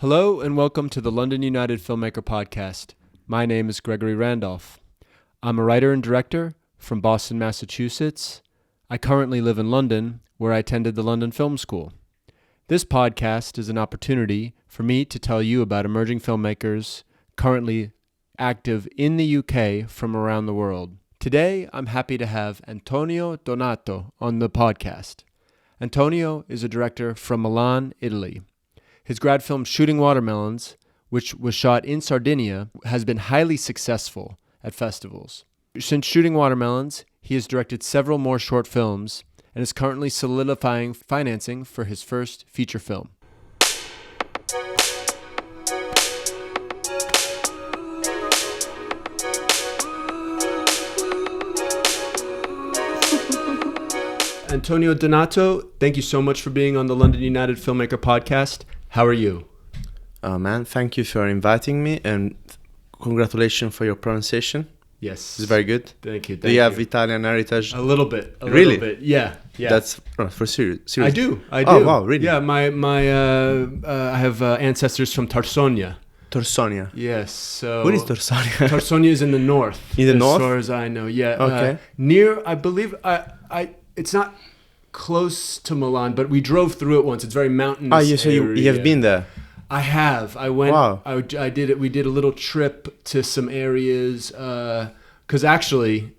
Hello and welcome to the London United Filmmaker Podcast. My name is Gregory Randolph. I'm a writer and director from Boston, Massachusetts. I currently live in London, where I attended the London Film School. This podcast is an opportunity for me to tell you about emerging filmmakers currently active in the UK from around the world. Today, I'm happy to have Antonio Donato on the podcast. Antonio is a director from Milan, Italy. His grad film Shooting Watermelons, which was shot in Sardinia, has been highly successful at festivals. Since Shooting Watermelons, he has directed several more short films and is currently solidifying financing for his first feature film. Antonio Donato, thank you so much for being on the London United Filmmaker Podcast. How are you? Man, thank you for inviting me and congratulations for your pronunciation. Yes. It's very good. Thank you. Do you have Italian heritage? A little bit. Really? Little bit. Yeah. That's for serious. I do. Oh, wow, really? Yeah, I have ancestors from Tarsonia. Torsonia. Yes. So What is Torsonia? Tarsonia is in the north. In the north? As far as I know. Yeah. Okay. Near, I believe, it's not close to Milan, but we drove through it once. It's very mountainous. So you have been there. I have. I went. Wow. I did it. We did a little trip to some areas because actually,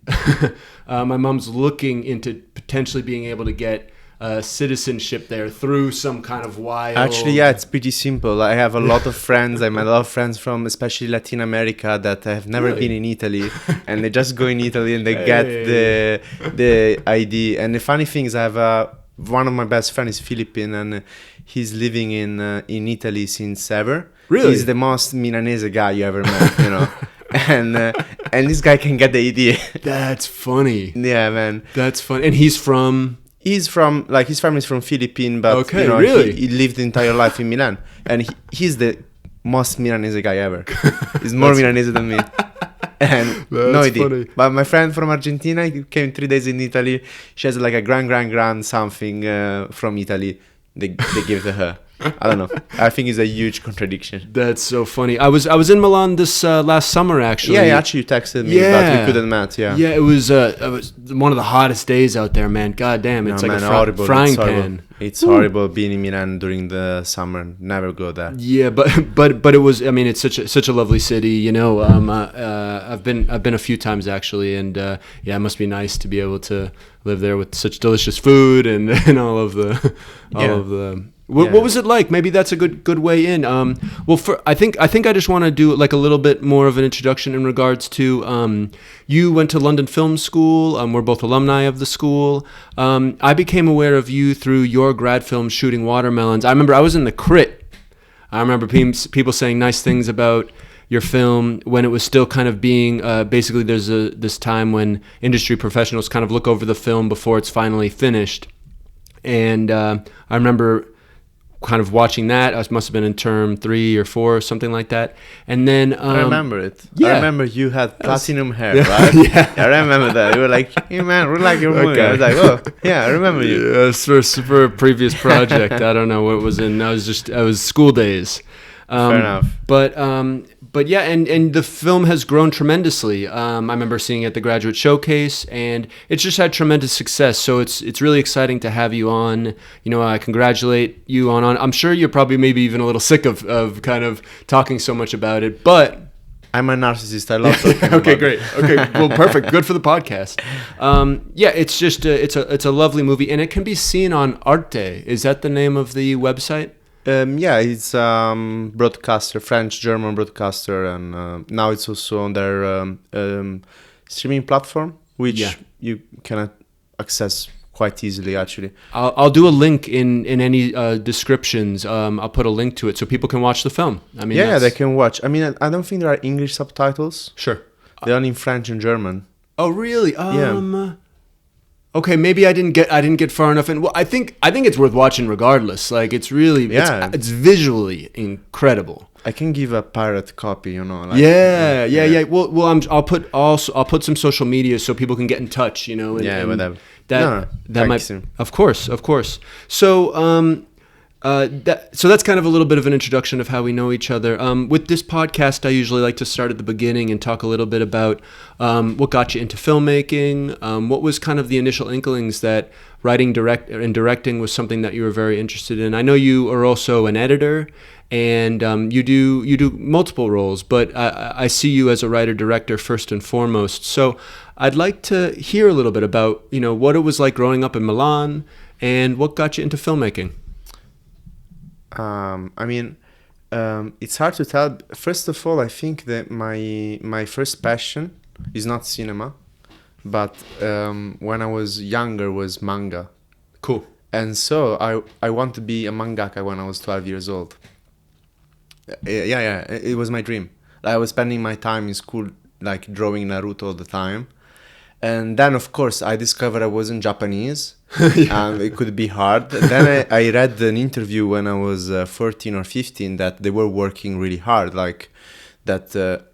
my mom's looking into potentially being able to get citizenship there through some kind of wild. Actually, yeah, it's pretty simple. I have a lot of friends. I met a lot of friends from especially Latin America that have never been in Italy, and they just go in Italy and they get the ID. And the funny thing is, I have one of my best friends is Philippine, and he's living in Italy since ever. Really? He's the most Milanese guy you ever met, you know. And this guy can get the ID. That's funny. Yeah, man. That's funny. And he's from. He's from, like, his family's from Philippines, but okay, you know, really? he lived the entire life in Milan, and he's the most Milanese guy ever. He's more Milanese than me. And no idea. Funny. But my friend from Argentina, he came 3 days in Italy. She has like a grand something from Italy. They give to her. I don't know. I think it's a huge contradiction. That's so funny. I was in Milan this last summer actually. Yeah, actually you texted me, but we couldn't meet. Yeah. Yeah, it was one of the hottest days out there, man. God damn, it's like a frying pan. It's horrible being in Milan during the summer. Never go there. Yeah, but it was. I mean, it's such a lovely city. You know, I've been a few times actually, and yeah, it must be nice to be able to live there with such delicious food and all of the. What was it like? Maybe that's a good way in. I think I just want to do like a little bit more of an introduction in regards to you went to London Film School. We're both alumni of the school. I became aware of you through your grad film Shooting Watermelons. I remember I was in the crit. I remember people saying nice things about your film when it was still kind of being basically there's this time when industry professionals kind of look over the film before it's finally finished, and I remember kind of watching that. I must have been in term 3 or 4 or something like that. And then I remember it. Yeah. I remember you had platinum hair, right? Yeah. I remember that. You were like, hey man, we like your movie. I was like, oh yeah, I remember you. Yes, for a previous project. I don't know what it was in. I was school days. Fair enough. But yeah, and the film has grown tremendously. I remember seeing it at the Graduate Showcase, and it's just had tremendous success. So it's really exciting to have you on. You know, I congratulate you on. I'm sure you're probably maybe even a little sick of kind of talking so much about it, but I'm a narcissist. I love talking about okay, great. Okay, well, perfect. Good for the podcast. Yeah, it's just it's a lovely movie, and it can be seen on Arte. Is that the name of the website? Yeah, it's broadcaster, French-German broadcaster, and now it's also on their streaming platform, which you can access quite easily, actually. I'll do a link in any descriptions. I'll put a link to it so people can watch the film. I mean, yeah, they can watch. I mean, I don't think there are English subtitles. Sure. They're only in French and German. Oh, really? Yeah. Okay, maybe I didn't get far enough in. Well, I think it's worth watching regardless. Like it's really it's visually incredible. I can give a pirate copy, you know. Like, yeah. Well, I'll put some social media so people can get in touch, you know. And, whatever. That might, of course. So, So that's kind of a little bit of an introduction of how we know each other. With this podcast, I usually like to start at the beginning and talk a little bit about what got you into filmmaking. What was kind of the initial inklings that writing and directing was something that you were very interested in? I know you are also an editor, and you do multiple roles, but I see you as a writer-director first and foremost. So I'd like to hear a little bit about what it was like growing up in Milan and what got you into filmmaking. It's hard to tell. First of all, I think that my first passion is not cinema, but when I was younger was manga. Cool. And so I want to be a mangaka when I was 12 years old. Yeah, it was my dream. I was spending my time in school like drawing Naruto all the time. And then, of course, I discovered I wasn't Japanese. It could be hard. Then I read an interview when I was 14 or 15 that they were working really hard. Like that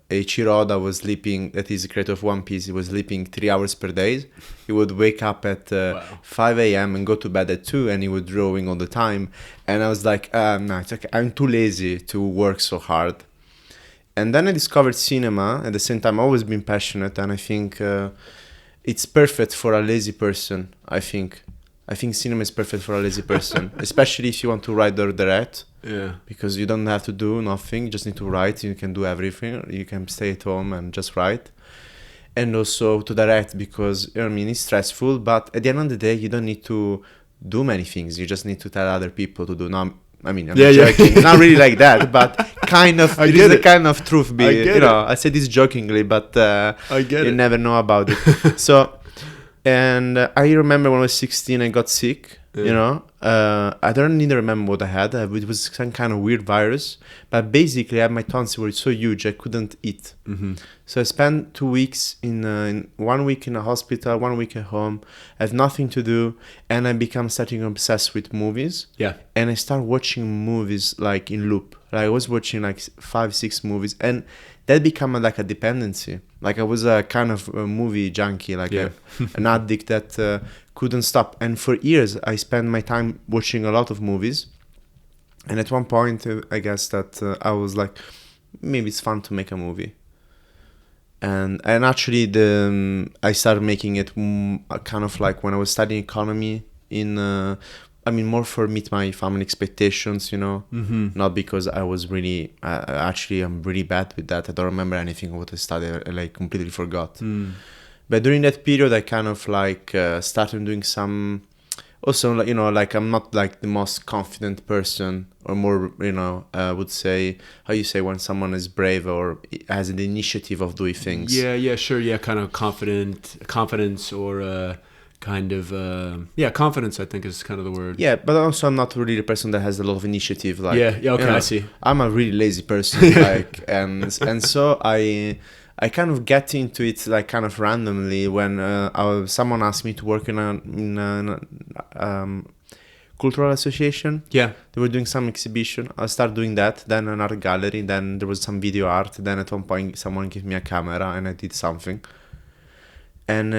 Eiichiro Oda was sleeping, that is the creator of One Piece, he was sleeping 3 hours per day. He would wake up at 5 a.m. and go to bed at 2, and he was drawing all the time. And I was like, no, it's okay. I'm too lazy to work so hard. And then I discovered cinema. At the same time, I've always been passionate, and I think it's perfect for a lazy person. I think cinema is perfect for a lazy person, especially if you want to write or direct. Yeah. Because you don't have to do nothing, you just need to write. You can do everything. You can stay at home and just write. And also to direct, because it's stressful, but at the end of the day, you don't need to do many things. You just need to tell other people to do. Now, I'm joking. It's not really like that, but kind of. It is a kind of truth. I say this jokingly, but you never know about it. So, and I remember when I was 16, I got sick. I don't even remember what I had. It was some kind of weird virus, but basically, I had my tonsils were so huge I couldn't eat. Mm-hmm. So I spent 2 weeks in 1 week in a hospital, 1 week at home. I had nothing to do, and I became starting obsessed with movies. Yeah. And I started watching movies like in loop. Like I was watching like 5-6 movies, and that became like a dependency. Like I was a kind of a movie junkie, like an addict that couldn't stop. And for years, I spent my time watching a lot of movies. And at one point, I guess that I was like, maybe it's fun to make a movie. And actually, I started making it kind of like when I was studying economy more for meet my family expectations, Mm-hmm. not because I was really, actually, I'm really bad with that. I don't remember anything of what I studied. I like completely forgot. Mm. But during that period, I kind of like started doing some, also, like I'm not like the most confident person, or more, I would say, how you say when someone is brave or has the initiative of doing things. Yeah, sure. Yeah, kind of confidence or kind of confidence, I think is kind of the word. Yeah, but also I'm not really the person that has a lot of initiative. Like, okay, I see. I'm a really lazy person, like, and so I kind of get into it like kind of randomly when someone asked me to work in a cultural association. Yeah. They were doing some exhibition. I started doing that, then an art gallery, then there was some video art, then at one point someone gave me a camera and I did something. And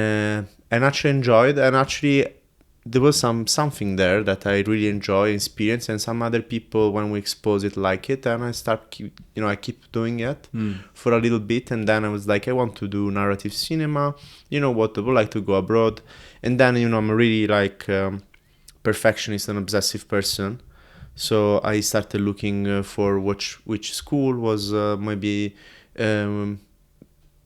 actually enjoyed, and actually there was something there that I really enjoy, experience, and some other people when we expose it like it, and I keep doing it for a little bit, and then I was like, I want to do narrative cinema, I would like to go abroad, and then I'm a really like perfectionist and obsessive person, so I started looking for which school was maybe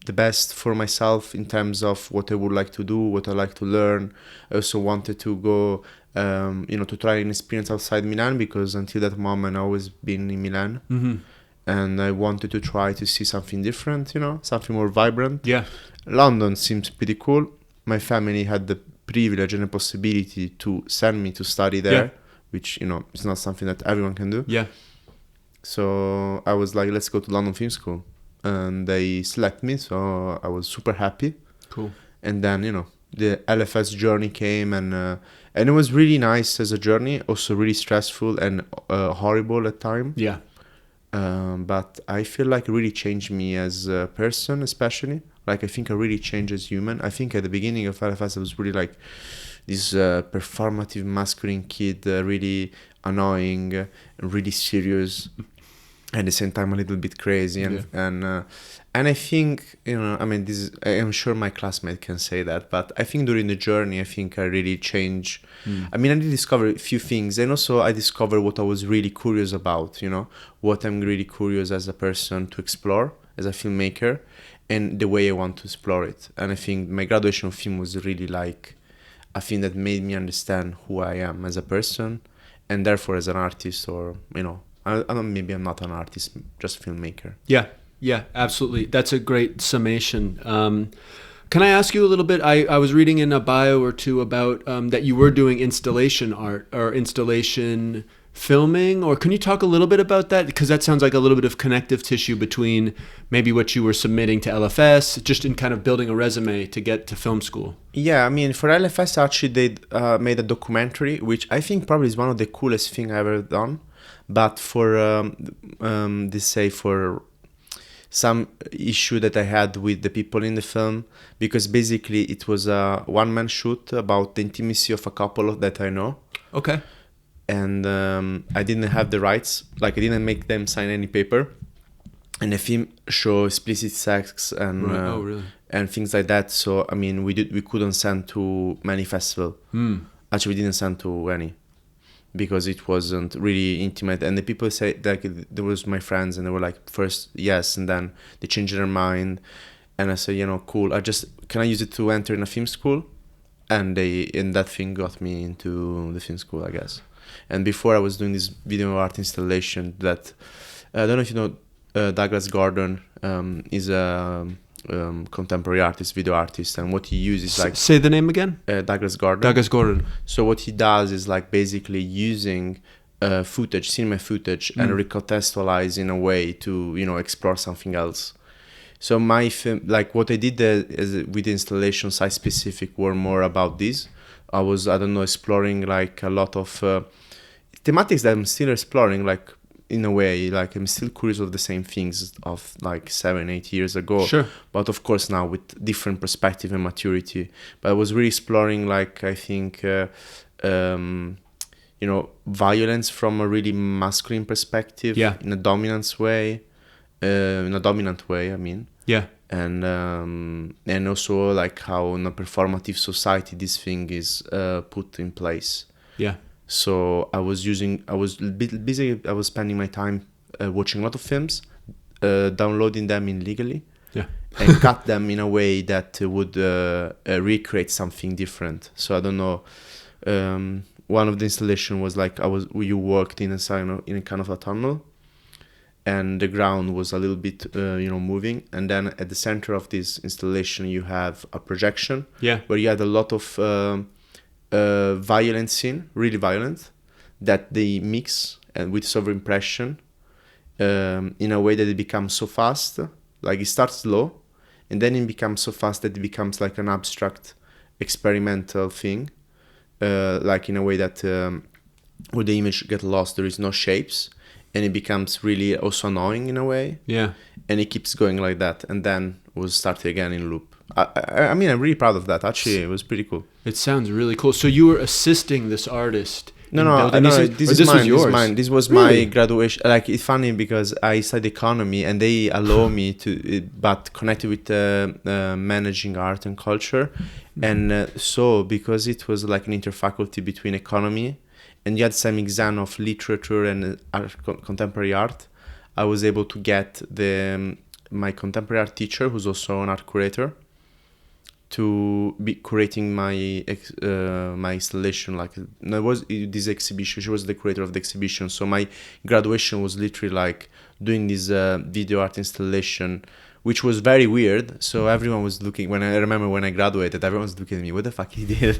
the best for myself in terms of what I would like to do, what I like to learn. I also wanted to go, to try an experience outside Milan, because until that moment I always been in Milan. Mm-hmm. And I wanted to try to see something different, something more vibrant. Yeah. London seems pretty cool. My family had the privilege and the possibility to send me to study there, which, is not something that everyone can do. Yeah. So I was like, let's go to London Film School. And they select me, so I was super happy. Cool. And then the LFS journey came, and it was really nice as a journey, also really stressful and horrible at times. Yeah. But I feel like it really changed me as a person, especially. Like I think I really changed as human. I think at the beginning of LFS I was really like, this performative masculine kid, really annoying, really serious, at the same time a little bit crazy, and I think, you know, I mean, I'm sure my classmate can say that, but I think during the journey, I think I really changed. I mean, I did discover a few things, and also I discovered what I was really curious about, you know, what I'm really curious as a person to explore as a filmmaker, and the way I want to explore it. And I think my graduation film was really like a thing that made me understand who I am as a person, and therefore as an artist, or, you know, maybe I'm not an artist, just filmmaker. Yeah, absolutely. That's a great summation. Can I ask you a little bit? I was reading in a bio or two about that you were doing installation art or installation filming, or can you talk a little bit about that? Because that sounds like a little bit of connective tissue between maybe what you were submitting to LFS, just in kind of building a resume to get to film school. Yeah, I mean, for LFS, actually, they made a documentary, which I think probably is one of the coolest thing I've ever done. But for, they say, for some issue that I had with the people in the film, because basically it was a one-man shoot about the intimacy of a couple that I know. Okay. And I didn't have the rights, like I didn't make them sign any paper. And the film show explicit sex and really? And things like that. So I mean, we couldn't send to many festival. Actually, we didn't send to any, because it wasn't really intimate. And the people say, like, there was my friends, and they were like, first yes, and then they changed their mind. And I said, you know, cool, can I use it to enter in a film school? And that thing got me into the film school, I guess. And before, I was doing this video art installation that, I don't know if you know, Douglas Gordon is a contemporary artist, video artist, and what he uses, like, say the name again. Douglas Gordon. Douglas Gordon. So what he does is like basically using footage, cinema footage, and recontextualize in a way to, you know, explore something else. So my film, like what I did with the installation site specific, were more about this. I was, I don't know, exploring like a lot of thematics that I'm still exploring, like, in a way, like I'm still curious of the same things of like 7-8 years ago. Sure. But of course now with different perspective and maturity. But I was really exploring, like, I think, you know, violence from a really masculine perspective. Yeah. In a dominant way. I mean. Yeah. And also like how in a performative society this thing is put in place. Yeah. So I was busy. I was spending my time watching a lot of films, downloading them illegally, and cut them in a way that would recreate something different. So I don't know. One of the installation was like you worked in a kind of a tunnel, and the ground was a little bit moving, and then at the center of this installation you have a projection, where you had a lot of violent scene, really violent, that they mix and with overimpression in a way that it becomes so fast, like it starts slow, and then it becomes so fast that it becomes like an abstract experimental thing, like in a way that where the image get lost, there is no shapes, and it becomes really also annoying in a way. Yeah. And it keeps going like that, and then we'll start again in loop. I mean, I'm really proud of that. Actually, it was pretty cool. It sounds really cool. So you were assisting this artist. No, this was mine. This was my graduation. Like, it's funny because I studied economy, and they allow me to, but connected with managing art and culture. And so because it was like an interfaculty between economy, and you had some exam of literature and contemporary art, I was able to get my contemporary art teacher, who's also an art curator, to be curating my installation. Like, there was this exhibition. She was the curator of the exhibition. So my graduation was literally like doing this video art installation, which was very weird. So everyone was looking. I remember when I graduated, everyone was looking at me. What the fuck he did?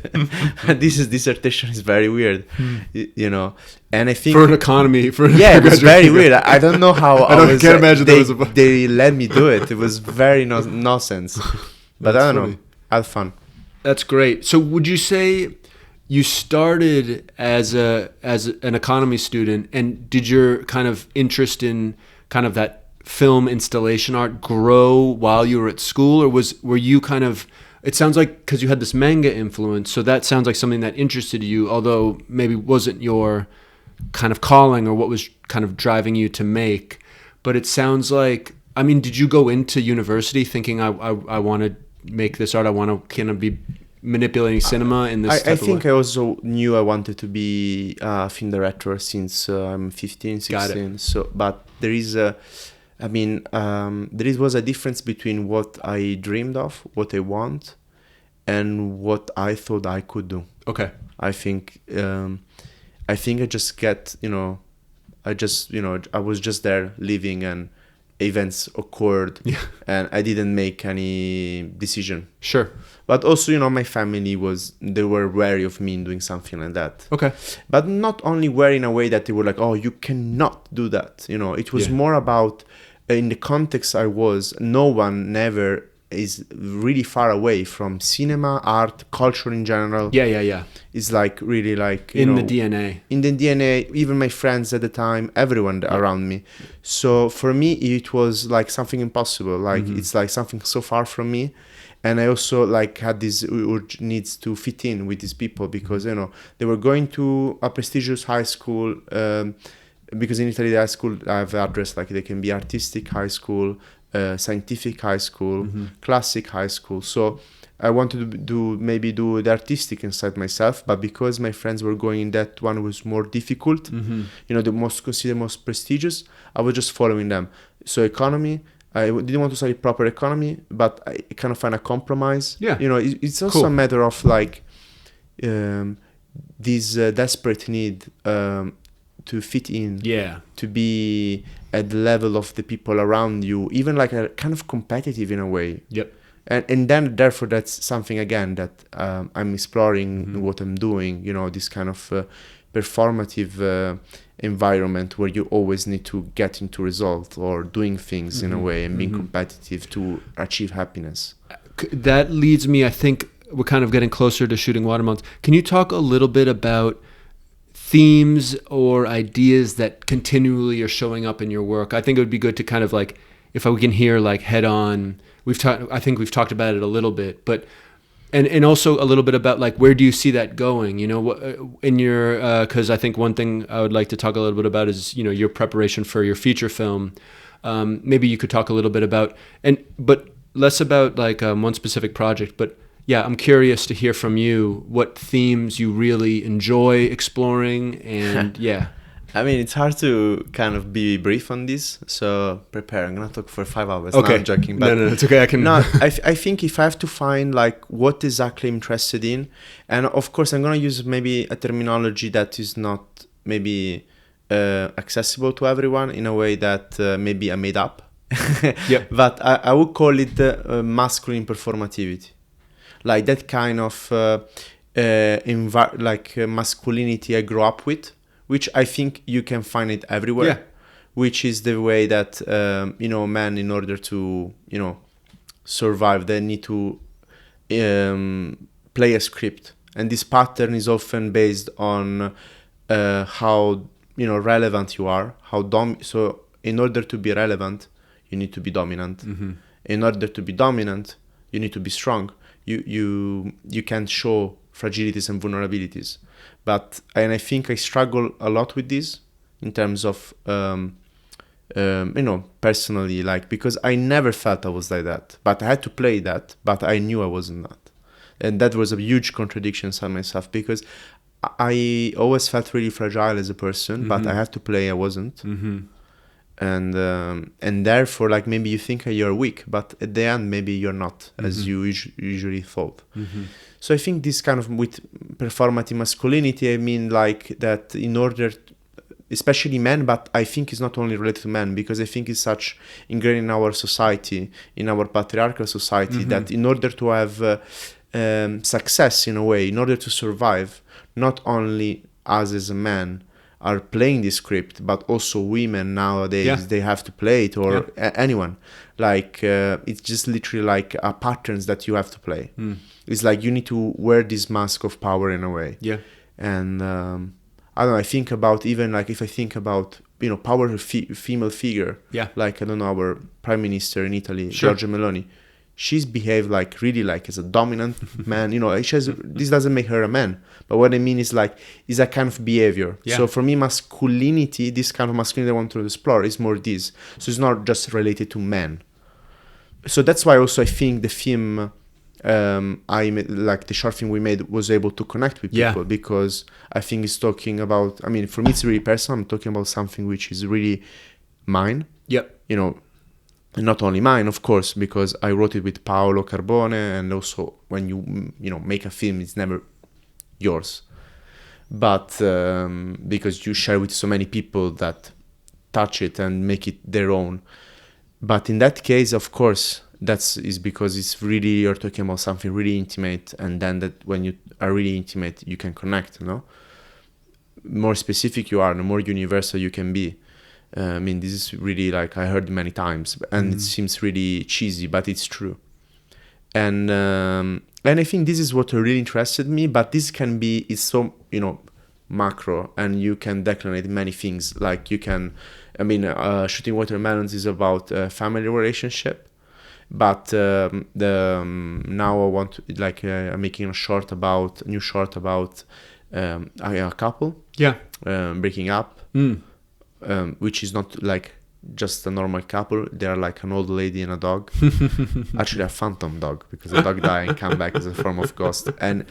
This dissertation is very weird, you know. And I think for an economy, it was very weird. I don't know how. I can't imagine they let me do it. It was very nonsense. But I don't know. I had fun. That's great. So would you say you started as an economy student, and did your kind of interest in kind of that film installation art grow while you were at school, or were you kind of it sounds like because you had this manga influence, so that sounds like something that interested you, although maybe wasn't your kind of calling or what was kind of driving you to make. But it sounds like, I mean, did you go into university thinking I want to make this art? I want to kind of be manipulating cinema in this type I of think way? I also knew I wanted to be a film director since I'm 15, 16. So, but there is a, I mean, was a difference between what I dreamed of, what I want, and what I thought I could do. Okay. I think I just get, I was just there living, and events occurred, and I didn't make any decision. Sure. But also, my family they were wary of me doing something like that. Okay. But not only wary in a way that they were like, oh, you cannot do that. It was more about, in the context I was, no one never is really far away from cinema, art, culture in general. Yeah. It's like really like in the DNA. In the DNA, even my friends at the time, everyone around me. So for me, it was like something impossible. Like it's like something so far from me, and I also like had this urge needs to fit in with these people because they were going to a prestigious high school. Because in Italy, the high school I have addressed like they can be artistic high school, scientific high school, classic high school. So I wanted to do the artistic inside myself, but because my friends were going in that one was more difficult, the most considered most prestigious, I was just following them. So economy, I didn't want to study proper economy, but I kind of find a compromise. Yeah. It's also a matter of like this desperate need to fit in, to be at the level of the people around you, even like a kind of competitive in a way. Yep. And then therefore that's something again that I'm exploring what I'm doing, this kind of performative environment where you always need to get into result or doing things in a way and being competitive to achieve happiness. That leads me, I think we're kind of getting closer to shooting watermelons. Can you talk a little bit about themes or ideas that continually are showing up in your work? I think it would be good to kind of like, if we can hear like head on, I think we've talked about it a little bit, but and also a little bit about like where do you see that going? In your because I think one thing I would like to talk a little bit about is your preparation for your feature film. Maybe you could talk a little bit about but less about like one specific project. But yeah, I'm curious to hear from you what themes you really enjoy exploring and yeah. I mean, it's hard to kind of be brief on this, so prepare. I'm gonna talk for 5 hours. Okay. No, I'm joking. But no, it's okay. I can. No, I think if I have to find like what exactly I'm interested in, and of course I'm gonna use maybe a terminology that is not maybe accessible to everyone in a way that maybe I made up. Yep. But I would call it masculine performativity, like that kind of masculinity I grew up with. Which I think you can find it everywhere, which is the way that, men, in order to, survive, they need to play a script. And this pattern is often based on how, relevant you are, so in order to be relevant, you need to be dominant. In order to be dominant, you need to be strong. You can't show fragilities and vulnerabilities. And I think I struggle a lot with this in terms of, personally, like, because I never felt I was like that, but I had to play that, but I knew I wasn't that. And that was a huge contradiction inside myself because I always felt really fragile as a person, but I had to play I wasn't. And therefore, like, maybe you think you're weak, but at the end, maybe you're not as you usually thought. So I think this kind of with performative masculinity, I mean like that in order, especially men, but I think it's not only related to men because I think it's such ingrained in our society, in our patriarchal society, that in order to have success in a way, in order to survive, not only us as a man are playing this script, but also women nowadays, they have to play it, or anyone. Like, it's just literally like patterns that you have to play. It's like you need to wear this mask of power in a way. Yeah. And I don't know, I think about even like if I think about, powerful female figure, like, I don't know, our prime minister in Italy, Giorgia Meloni, she's behaved like really like as a dominant man. You know, this doesn't make her a man. But what I mean is like, is a kind of behavior. Yeah. So for me, masculinity, this kind of masculinity I want to explore is more this. So it's not just related to men. So that's why also I think the film, like the short film we made, was able to connect with people, because I think it's talking about, I mean, for me it's really personal. I'm talking about something which is really mine. Yep. You know, and not only mine, of course, because I wrote it with Paolo Carbone, and also when you know, make a film, it's never yours. But because you share with so many people that touch it and make it their own. But in that case, of course, is because it's really, you're talking about something really intimate, and then that when you are really intimate, you can connect, you know? More specific you are, the more universal you can be. I mean, this is really like, I heard it many times, and it seems really cheesy, but it's true. And I think this is what really interested me, but this can be, it's so, you know, macro, and you can declinate many things. Like you can, I mean, Shooting Watermelons is about family relationship, but now I want to, like, I'm making a new short about a couple breaking up, which is not like just a normal couple. They're like an old lady and a dog, actually a phantom dog, because the dog died and come back as a form of ghost. And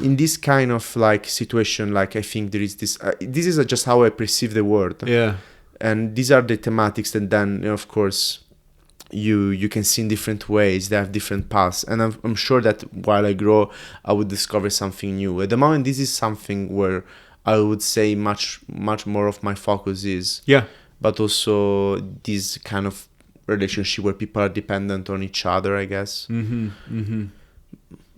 in this kind of like situation, like I think there is this is just how I perceive the world. Yeah. And these are the thematics, and then, you know, of course you can see in different ways. They have different paths, and I'm sure that while I grow, I would discover something new. At the moment, this is something where I would say much more of my focus is. Yeah. But also this kind of relationship where people are dependent on each other, I guess.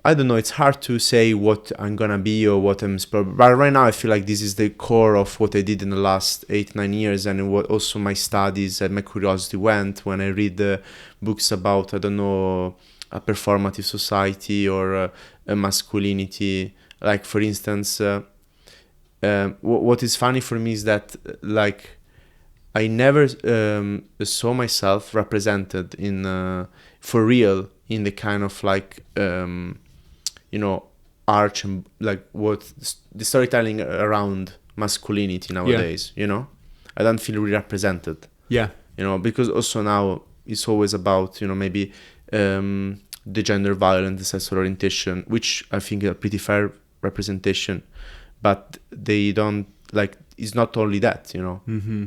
I don't know, it's hard to say what I'm gonna be or what I'm but right now I feel like this is the core of what I did in the last 8-9 years, and what also my studies and my curiosity went when I read books about, I don't know, a performative society or a masculinity. Like, for instance, what is funny for me is that, like, I never saw myself represented in for real in the kind of like you know, arch and like what the storytelling around masculinity nowadays. You know, I don't feel really represented. Yeah. You know, because also now it's always about, you know, maybe the gender violence, the sexual orientation, which I think is a pretty fair representation, but they don't, like, it's not only that, you know.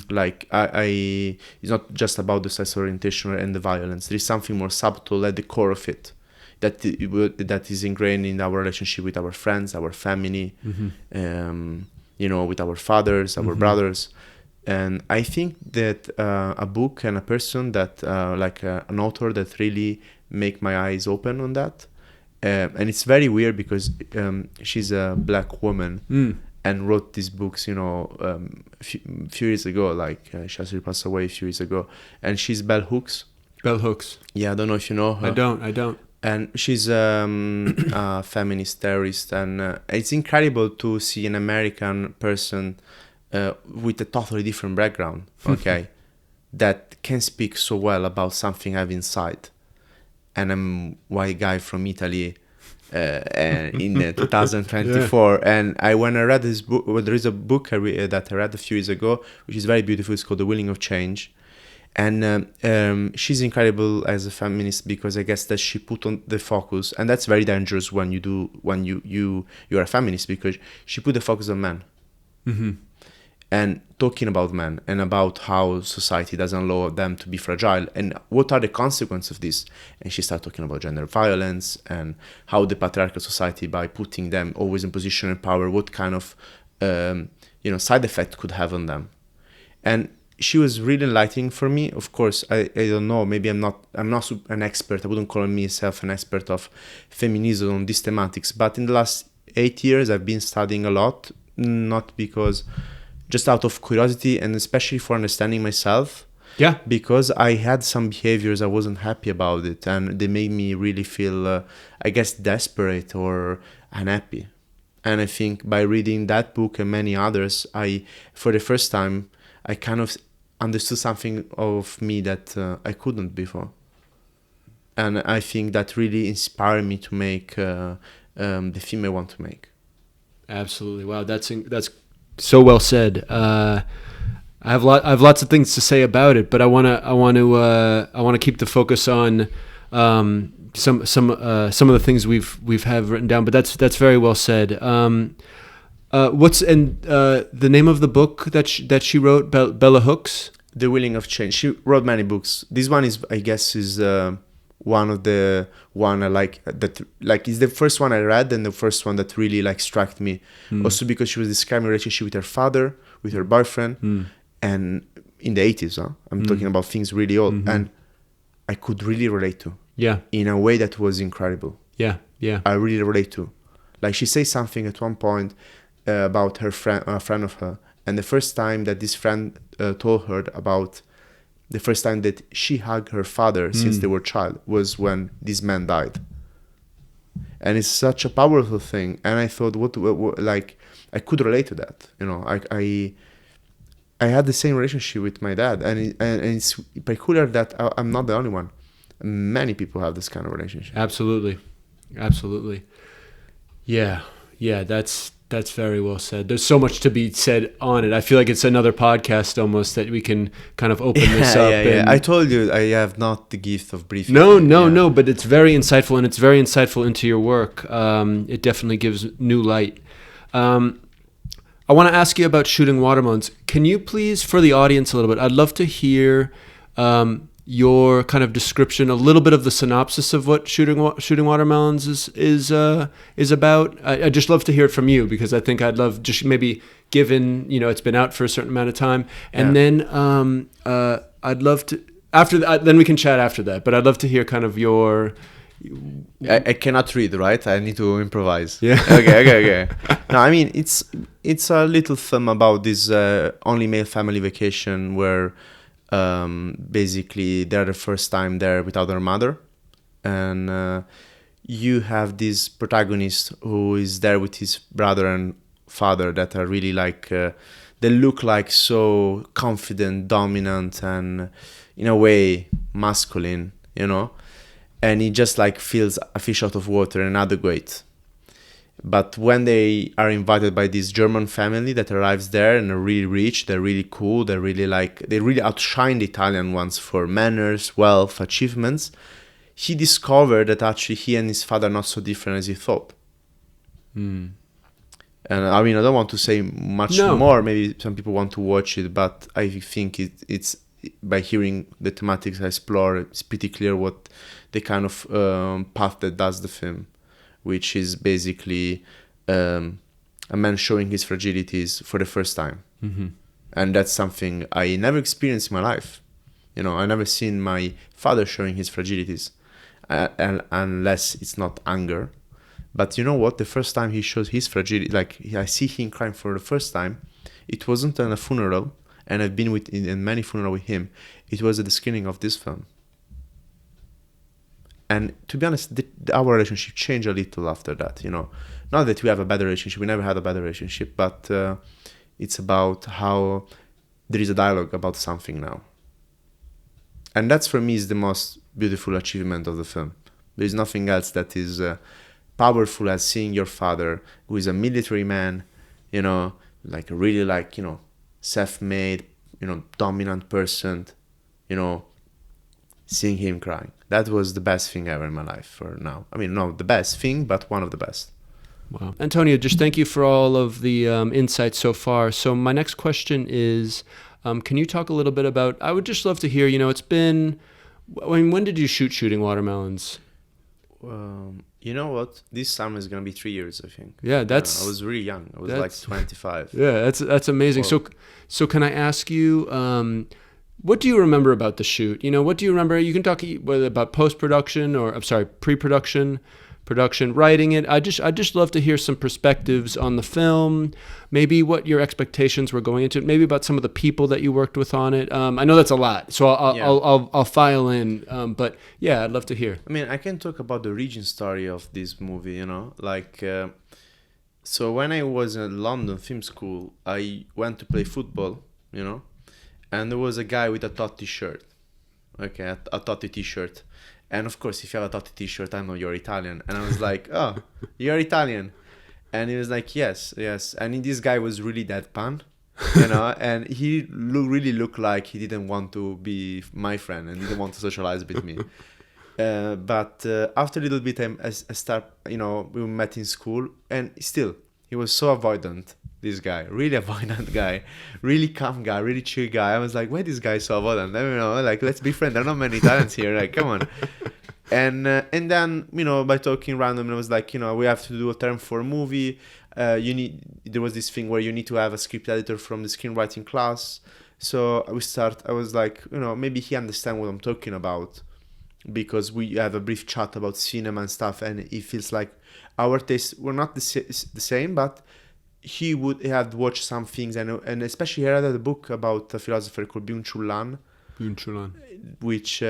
Like I it's not just about the sexual orientation and the violence. There is something more subtle at the core of it that is ingrained in our relationship with our friends, our family, you know, with our fathers, our brothers. And I think that a book and a person that like an author that really make my eyes open on that, and it's very weird because she's a black woman and wrote these books, you know, a few years ago. Like she actually passed away a few years ago, and she's Bell Hooks. Bell Hooks. Yeah, I don't know if you know her. I don't. And she's a feminist theorist, and it's incredible to see an American person with a totally different background, okay, that can speak so well about something I have inside. And I'm a white guy from Italy in 2024, and when I read this book, well, there is a book that I read a few years ago, which is very beautiful. It's called The Willing of Change. And she's incredible as a feminist because I guess that she put on the focus, and that's very dangerous when you're a feminist, because she put the focus on men. And talking about men and about how society doesn't allow them to be fragile and what are the consequences of this. And she started talking about gender violence and how the patriarchal society, by putting them always in position of power, what kind of side effect could have on them. And she was really enlightening for me. Of course, I don't know, maybe I'm not an expert. I wouldn't call myself an expert of feminism on these thematics, but in the last 8 years I've been studying a lot, not because just out of curiosity and especially for understanding myself. Yeah. Because I had some behaviors I wasn't happy about it, and they made me really feel, I guess, desperate or unhappy. And I think by reading that book and many others, for the first time, I kind of understood something of me that I couldn't before. And I think that really inspired me to make the film I want to make. Absolutely. Wow, that's so well said. I have lots of things to say about it, but I want to keep the focus on some of the things we've have written down. But that's very well said. What's the name of the book that she wrote? Bella Hooks? The Willing of Change. She wrote many books. This one is, I guess, is one of the one I like, that like is the first one I read and the first one that really like struck me. Also because she was describing a relationship with her father, with her boyfriend, and in the 80s. I'm talking about things really old, and I could really relate to. Yeah. In a way that was incredible. Yeah. Yeah. I really relate to. Like she says something at one point about her friend, a friend of her, and the first time that this friend told her about the first time that she hugged her father since they were child was when this man died. And it's such a powerful thing. And I thought, what like I could relate to that. You know, I had the same relationship with my dad, and it's peculiar that I'm not the only one. Many people have this kind of relationship. Absolutely. Yeah, that's very well said. There's so much to be said on it. I feel like it's another podcast almost that we can kind of open this up. Yeah. I told you I have not the gift of briefing. No, but it's very insightful, and it's very insightful into your work. It definitely gives new light. I want to ask you about Shooting Watermelons. Can you please, for the audience a little bit, I'd love to hear your kind of description, a little bit of the synopsis of what Shooting Watermelons is about. I'd just love to hear it from you, because I think I'd love, just maybe given, it's been out for a certain amount of time. And then I'd love to, after that, then we can chat after that, but I'd love to hear kind of your... I cannot read, right? I need to improvise. Yeah. Okay. No, I mean, it's a little film about this only male family vacation where basically they're the first time there without their mother, and you have this protagonist who is there with his brother and father that are really like they look like so confident, dominant, and in a way masculine, and he just like feels a fish out of water, inadequate. But when they are invited by this German family that arrives there and are really rich, they're really cool, they really outshine the Italian ones for manners, wealth, achievements, he discovered that actually he and his father are not so different as he thought. And I mean, I don't want to say much more. Maybe some people want to watch it, but I think it's by hearing the thematics I explore, it's pretty clear what the kind of path that does the film, which is basically a man showing his fragilities for the first time. And that's something I never experienced in my life. I never seen my father showing his fragilities, unless it's not anger. But you know what? The first time he shows his fragility, like I see him crying for the first time, it wasn't at a funeral, and I've been in many funerals with him. It was at the screening of this film. And to be honest, our relationship changed a little after that, Not that we have a better relationship, we never had a better relationship, but it's about how there is a dialogue about something now. And that's, for me, is the most beautiful achievement of the film. There is nothing else that is powerful as seeing your father, who is a military man, like really like, self-made, dominant person, seeing him crying. That was the best thing ever in my life for now. I mean, not the best thing, but one of the best. Wow. Antonio, just thank you for all of the insights so far. So my next question is, can you talk a little bit about, I would just love to hear, it's been, when did you shoot Shooting Watermelons? You know what? This summer is going to be 3 years, I think. Yeah, I was really young. I was like 25. Yeah, that's amazing. Well, so can I ask you, what do you remember about the shoot? What do you remember? You can talk whether about post-production or, pre-production, production, writing it. I just love to hear some perspectives on the film, maybe what your expectations were going into it, maybe about some of the people that you worked with on it. I know that's a lot, so I'll file in, but yeah, I'd love to hear. I mean, I can talk about the origin story of this movie, so when I was in London Film School, I went to play football, and there was a guy with a Totti shirt, a Totti t-shirt, And of course, if you have a Totti t-shirt, I know you're Italian. And I was like, oh, you're Italian. And he was like, yes. And this guy was really deadpan, and he really looked like he didn't want to be my friend and didn't want to socialize with me. But after a little bit, I start, we met in school, and still, he was so avoidant. This guy, really avoidant guy, really calm guy, really chill guy. I was like, why this guy is so avoidant? Like, let's be friends. There are not many Italians here. Like, come on. And then, by talking randomly, I was like, we have to do a term for a movie. There was this thing where you need to have a script editor from the screenwriting class. So I was like, maybe he understands what I'm talking about, because we have a brief chat about cinema and stuff, and it feels like our tastes were not the same, but he had watched some things, and especially he read a book about a philosopher called Byung-Chul Han, which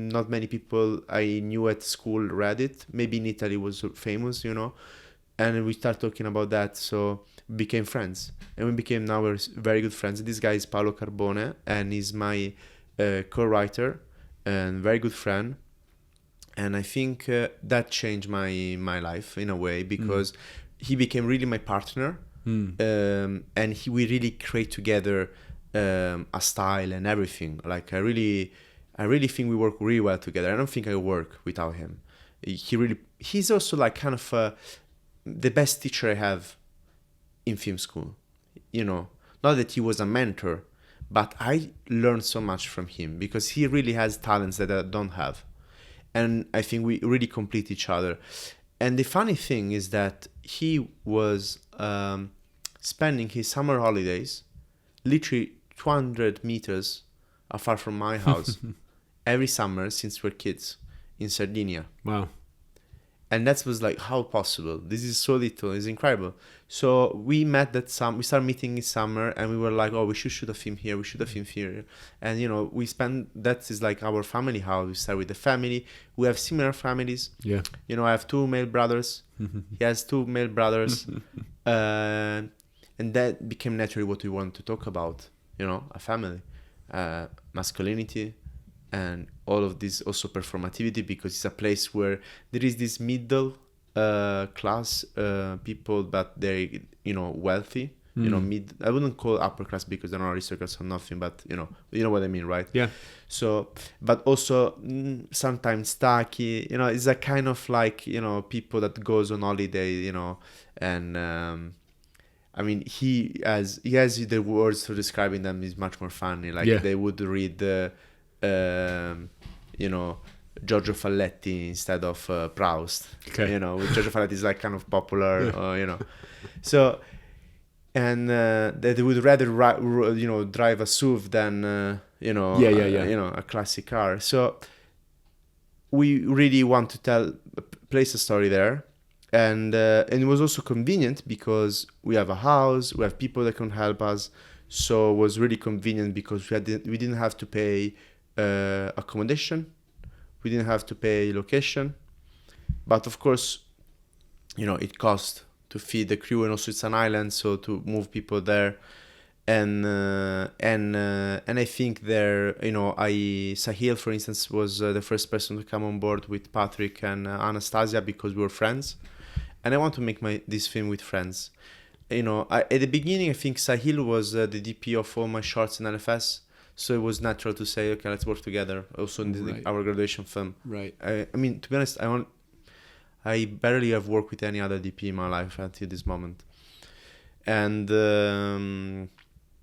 not many people I knew at school read it. Maybe in Italy it was famous, and we started talking about that, so we became friends, and we became now very good friends. This guy is Paolo Carbone, and he's my co-writer and very good friend. And I think that changed my life in a way, because he became really my partner, and we really create together a style and everything. Like I really think we work really well together. I don't think I work without him. He's also like kind of the best teacher I have in film school. Not that he was a mentor, but I learned so much from him, because he really has talents that I don't have. And I think we really complete each other. And the funny thing is that he was spending his summer holidays literally 200 meters apart from my house every summer since we're kids in Sardinia. Wow. And that was like, how possible? This is so little. It's incredible. So we met we started meeting in summer, and we were like, oh, we should shoot a film here. We shoot a film here. And, that is like our family house. We start with the family. We have similar families. Yeah. I have 2 male brothers. He has 2 male brothers. And that became naturally what we wanted to talk about, a family, masculinity, and all of this, also performativity, because it's a place where there is this middle class people, but they're wealthy. I wouldn't call upper class because they're not aristocrats or nothing, but you know what I mean, right? Yeah. So, but also sometimes tacky. It's a kind of like people that goes on holiday. And he has the words for describing them is much more funny. Like they would read the Giorgio Falletti instead of Proust. Okay. Giorgio Falletti is like kind of popular, So, and they would rather drive a SUV than a classic car. So we really want to place a story there, and it was also convenient because we have a house, we have people that can help us. So it was really convenient because we didn't have to pay accommodation, we didn't have to pay location, but of course, it cost to feed the crew, and also it's an island, so to move people there, and I think there, Sahil, for instance, was the first person to come on board with Patrick and Anastasia, because we were friends, and I want to make this film with friends. At the beginning, I think Sahil was the DP of all my shorts in LFS, so it was natural to say, okay, let's work together. Also in our graduation film. Right. To be honest, I barely have worked with any other DP in my life until this moment. And,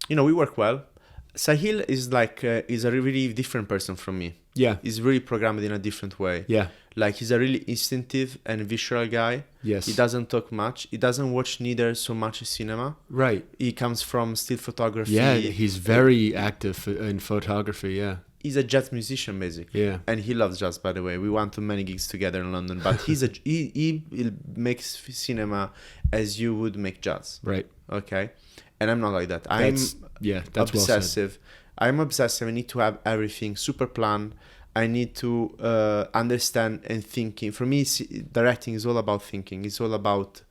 we work well. Sahil is a really different person from me. Yeah. He's really programmed in a different way. Yeah. Like, he's a really instinctive and visceral guy. Yes. He doesn't talk much. He doesn't watch neither so much cinema. Right. He comes from still photography. Yeah, he's very active in photography, yeah. He's a jazz musician, basically. Yeah. And he loves jazz, by the way. We went to many gigs together in London. But he makes cinema as you would make jazz. Right. Okay? And I'm not like that. That's obsessive. Well I'm obsessive. I need to have everything super planned. I need to understand and thinking. For me, directing is all about thinking. It's all about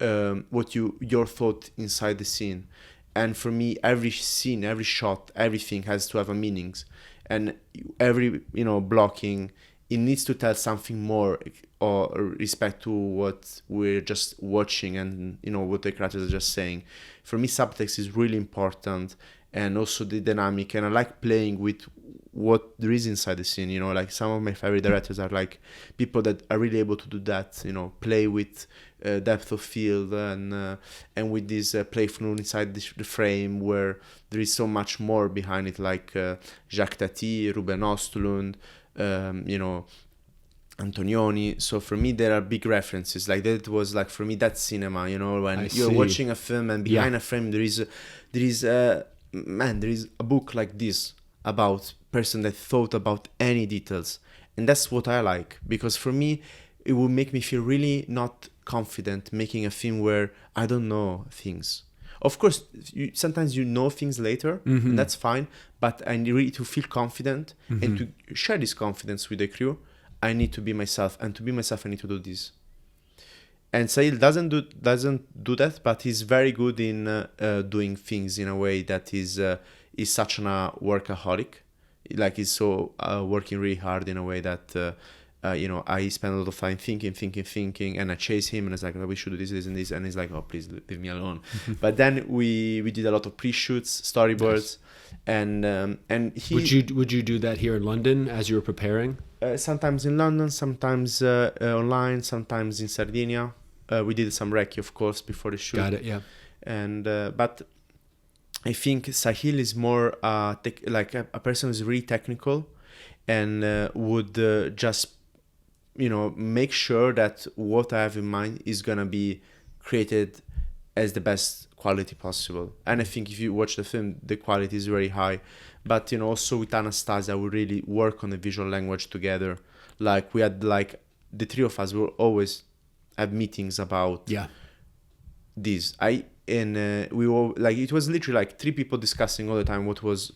your thought inside the scene. And for me, every scene, every shot, everything has to have a meaning. and every blocking, it needs to tell something more or respect to what we're just watching and what the characters are just saying. For me, subtext is really important, and also the dynamic, and I like playing with what there is inside the scene. Like some of my favorite directors are like people that are really able to do that, play with depth of field and with this playfulness inside the frame, where there is so much more behind it, like Jacques Tati, Ruben Östlund, Antonioni. So for me, there are big references. Like that was like, for me, that's cinema. When you're watching a film and behind a frame there is a book like this about person that thought about any details, and that's what I like, because for me it will make me feel really not confident making a film where I don't know things. Of course, sometimes you know things later, and that's fine, but I need to feel confident, and to share this confidence with the crew, I need to be myself, and to be myself I need to do this. And Sahil doesn't do that, but he's very good in doing things in a way that is such a workaholic. Like he's so working really hard in a way that I spend a lot of time thinking, and I chase him, and it's like, oh, we should do this and this, and he's like, oh, please leave me alone. But then we did a lot of pre-shoots, storyboards, and he. Would you do that here in London as you were preparing? Sometimes in London, sometimes online, sometimes in Sardinia. We did some recce, of course, before the shoot. Got it, yeah. And but I think Sahil is more like a person who's really technical, and would just make sure that what I have in mind is gonna be created as the best quality possible. And I think if you watch the film, the quality is very high. But also with Anastasia, we really work on the visual language together. Like we had the three of us will always have meetings about this. We were like, it was literally like three people discussing all the time what was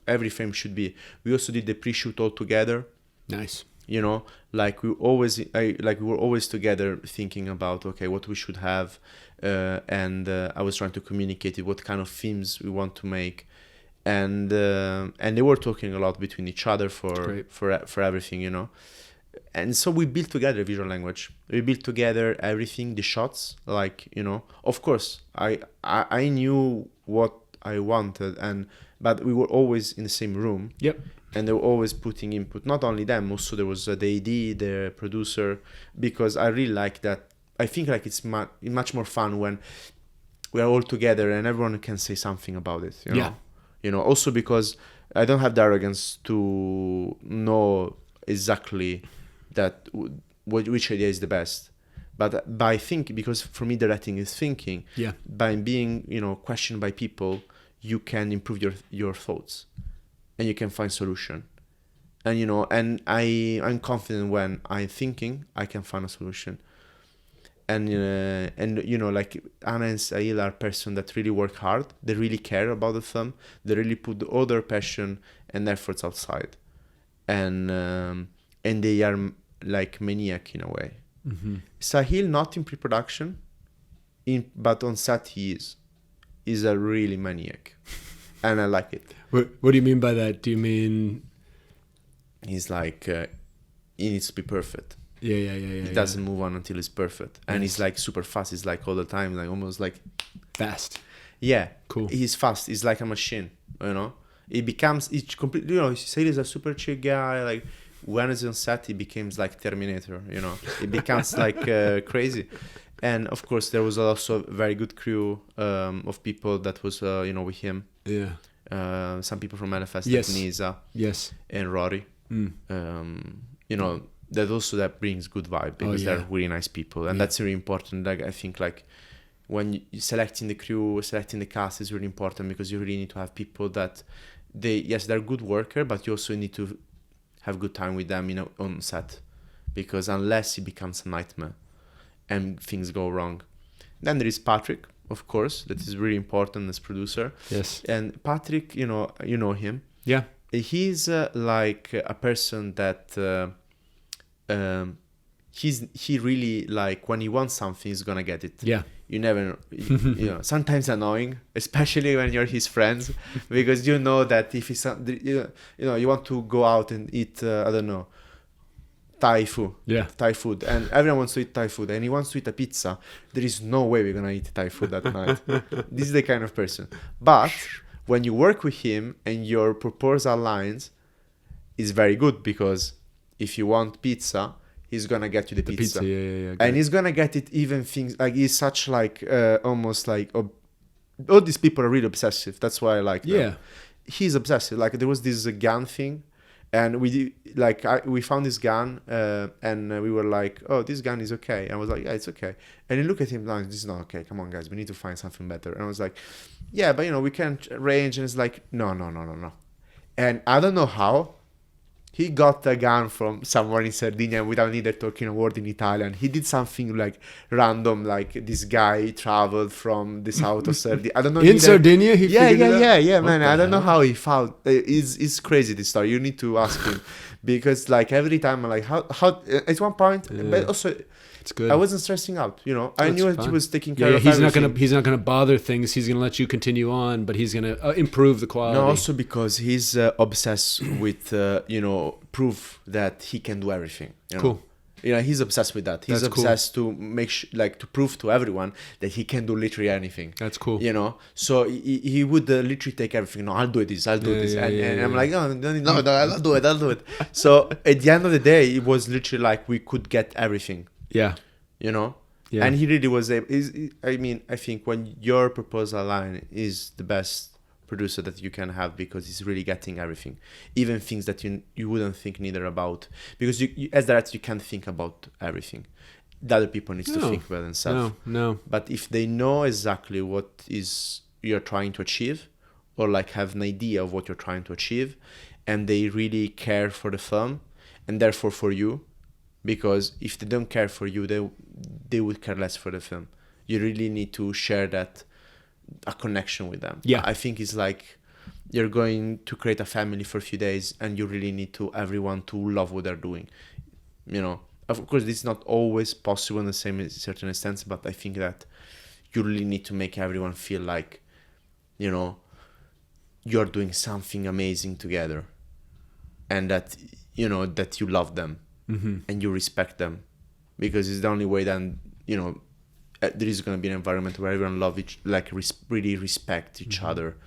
every frame should be. We also did the pre-shoot all together. Nice. Like we were always together thinking about, okay, what we should have, and I was trying to communicate what kind of films we want to make, and they were talking a lot between each other for everything, and so we built together visual language. We built together everything, the shots, of course I knew what I wanted, but we were always in the same room. Yep. And they were always putting input. Not only them, also there was the AD, the producer, because I really like that. I think like it's much more fun when we are all together and everyone can say something about it. Also because I don't have the arrogance to know exactly that which idea is the best. But by thinking, because for me directing is thinking. Yeah. By being questioned by people, you can improve your thoughts. And you can find solution, and I'm confident when I'm thinking I can find a solution, and like Anna and Sahil are person that really work hard. They really care about the film. They really put all their passion and efforts outside, and they are like maniac in a way. Sahil not in pre-production, but on set he is a really maniac. And I like it. What do you mean by that? Do you mean he's like he needs to be perfect? Yeah. He doesn't move on until it's perfect, and he's like super fast. He's like all the time, like almost like fast. Yeah, cool. He's fast. He's like a machine. It's completely. Say he's a super chill guy. Like when he's on set, he becomes like Terminator. It becomes like crazy. And of course, there was also a very good crew of people that was with him. Yeah. Some people from Manifest, yes. like Nisa, yes, and Rory. That brings good vibe because they're really nice people, and that's really important. Like I think, like when you selecting the crew, selecting the cast is really important, because you really need to have people that they're good worker, but you also need to have good time with them, on set, because unless it becomes a nightmare and things go wrong. Then there is Patrick, of course, that is really important as producer. Yes. And Patrick, you know him. Yeah. He's like a person that he really, like, when he wants something, he's gonna get it. Yeah. You never know. You know, sometimes annoying, especially when you're his friends, because you know that if he's you know, you want to go out and eat I don't know, Thai food, and everyone wants to eat Thai food, and he wants to eat a pizza. There is no way we're gonna eat Thai food that night. This is the kind of person. But when you work with him and your proposal lines is very good, because if you want pizza, he's gonna get you the pizza. Yeah. And he's gonna get it, even things like, he's such like almost like all these people are really obsessive. That's why I like them. Yeah. He's obsessive. Like, there was this gun thing, and we found this gun, and we were like, oh, this gun is okay. And I was like, yeah, it's okay. And you look at him like, this is not okay. Come on, guys, we need to find something better. And I was like, yeah, but you know, we can't range. And it's like, no. And I don't know how he got a gun from somewhere in Sardinia without neither talking a word in Italian. He did something like random, like this guy traveled from the south of Sardinia. I don't know. In Sardinia, he figured it out? Yeah, man. I don't know hell? how he found. It's crazy, this story. You need to ask him, because like every time I'm like, how at one point, but also It's good. I wasn't stressing out. You know, I That's knew he fine. was taking care Yeah, of he's everything. he's not gonna bother things. He's gonna let you continue on, but he's gonna improve the quality. No, also because he's obsessed with you know, proof that he can do everything. You know? Cool. You know, he's obsessed with that. He's That's cool. obsessed to make like to prove to everyone that he can do literally anything. That's cool. You know, so he would literally take everything. No, I'll do this. I'll do Yeah, this. yeah, And yeah, I'm yeah. like, no, I'll do it. I'll do it. So at the end of the day, it was literally like we could get everything. Yeah. You know. Yeah. And he really was able. I mean, I think when your proposal line is the best producer that you can have, because he's really getting everything, even things that you wouldn't think neither about, because you as director you can't think about everything. The other people needs to No. think about themselves. No. But if they know exactly what is you're trying to achieve, or like have an idea of what you're trying to achieve, and they really care for the film, and therefore for you, because if they don't care for you, they would care less for the film. You really need to share that, a connection with them. Yeah. I think it's like you're going to create a family for a few days, and you really need to everyone to love what they're doing. You know, of course, this is not always possible in the same certain extent, but I think that you really need to make everyone feel like, you know, you're doing something amazing together, and that, you know, that you love them. Mm-hmm. And you respect them, because it's the only way then, you know, there is going to be an environment where everyone love really respect each other.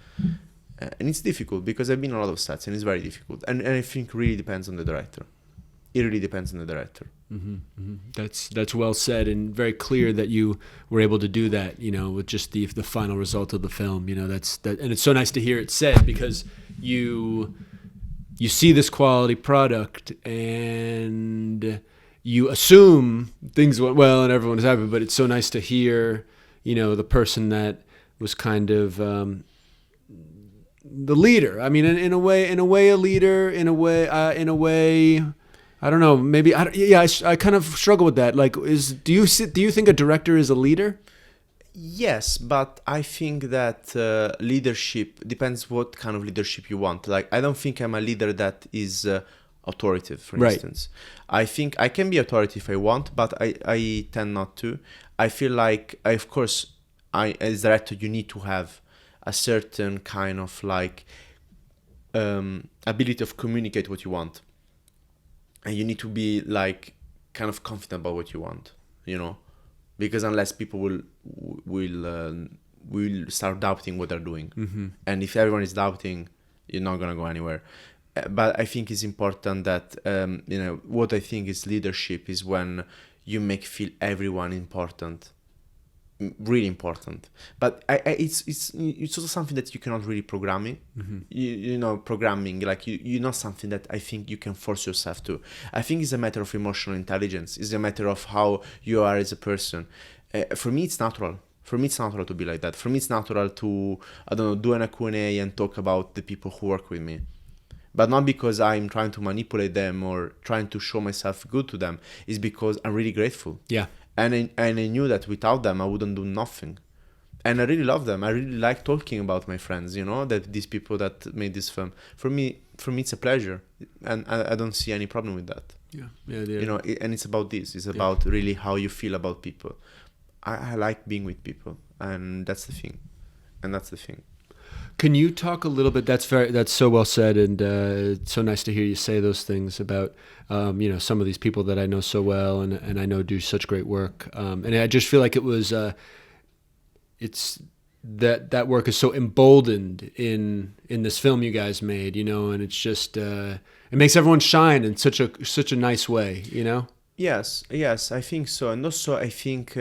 And it's difficult, because I've been on a lot of sets and it's very difficult, and I think really depends on the director. It really depends on the director. That's well said, and very clear that you were able to do that, you know, with just the final result of the film. You know, that's and it's so nice to hear it said, because you see this quality product and you assume things went well and everyone's happy, but it's so nice to hear, you know, the person that was kind of the leader. I mean, in a way a leader, in a way, I don't know, maybe, I kind of struggle with that. Like, do you think a director is a leader? Yes, but I think that leadership depends what kind of leadership you want. Like, I don't think I'm a leader that is authoritative, for Right. instance. I think I can be authoritative if I want, but I tend not to. I feel like, of course, as director, you need to have a certain kind of like ability of communicate what you want. And you need to be like kind of confident about what you want, you know? Because unless people will start doubting what they're doing. Mm-hmm. And if everyone is doubting, you're not going to go anywhere. But I think it's important that, you know, what I think is leadership is when you make feel everyone important, really important. But it's also something that you cannot really programming. Mm-hmm. You know, programming, like you're not something that I think you can force yourself to. I think it's a matter of emotional intelligence. It's a matter of how you are as a person. For me, it's natural. For me, it's natural to be like that. For me, it's natural to, I don't know, do an Q&A and talk about the people who work with me. But not because I'm trying to manipulate them or trying to show myself good to them. It's because I'm really grateful. Yeah. And I knew that without them, I wouldn't do nothing. and I really love them. I really like talking about my friends, that these people that made this film. For me, it's a pleasure, and I don't see any problem with that. And it's about this. It's about really how you feel about people. I like being with people, and that's the thing. Can you talk a little bit? That's so well said, and it's so nice to hear you say those things about some of these people that I know so well, and I know do such great work. And I just feel like it was it's that work is so emboldened in this film you guys made, and it's just it makes everyone shine in such a nice way, Yes, I think so. And also I think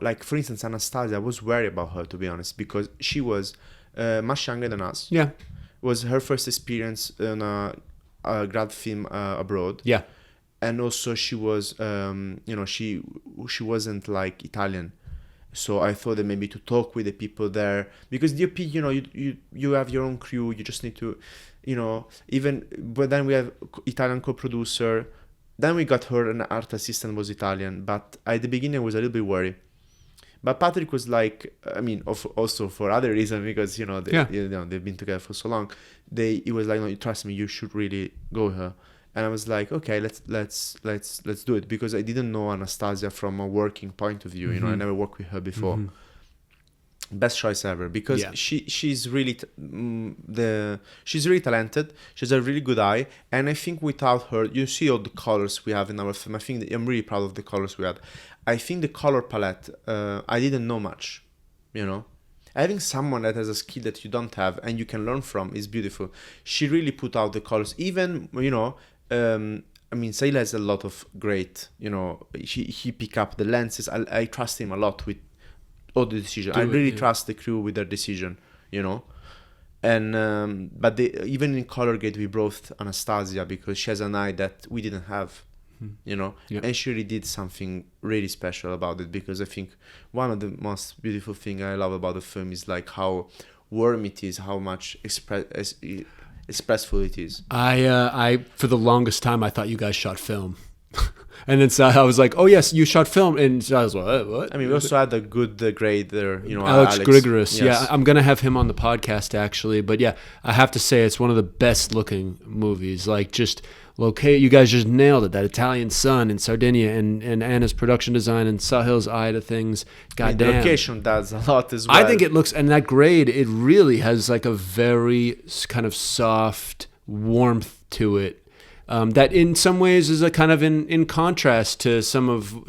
like for instance Anastasia, I was worried about her, to be honest, because she was much younger than us. Yeah. It was her first experience in a grad film abroad. Yeah. And also she was she wasn't like Italian. So I thought that maybe to talk with the people there, because DOP, you have your own crew, you just need to, but then we have Italian co-producer, then we got her, an art assistant was Italian, but at the beginning I was a little bit worried. But Patrick was like, I mean, also for other reasons, because, they've been together for so long, he was like, no, you trust me, you should really go with her. And I was like, okay, let's do it, because I didn't know Anastasia from a working point of view. I never worked with her before. Best choice ever, because she's really she's really talented. She has a really good eye, and I think without her, you see all the colors we have in our film. I think I'm really proud of the colors we had. I think the color palette, I didn't know much. Having someone that has a skill that you don't have and you can learn from is beautiful. She really put out the colors. Even I mean, Saila has a lot of great, he pick up the lenses. I trust him a lot with all the decisions. I really trust the crew with their decision, And but even in Color Gate, we brought Anastasia because she has an eye that we didn't have, And she really did something really special about it, because I think one of the most beautiful things I love about the film is like how warm it is, how much expressful it is. I for the longest time I thought you guys shot film. And then so I was like, "Oh yes, you shot film." And so I was like, "What?" I mean, we also had a good grader, Alex Grigoris. Yes. Yeah, I'm gonna have him on the podcast actually. But yeah, I have to say it's one of the best looking movies. Like just locate, you guys just nailed it. That Italian sun in Sardinia, and Anna's production design and Sahil's eye to things. Goddamn, the location does a lot as well. I think it looks, and that grade, it really has like a very kind of soft warmth to it. That in some ways is a kind of in contrast to some of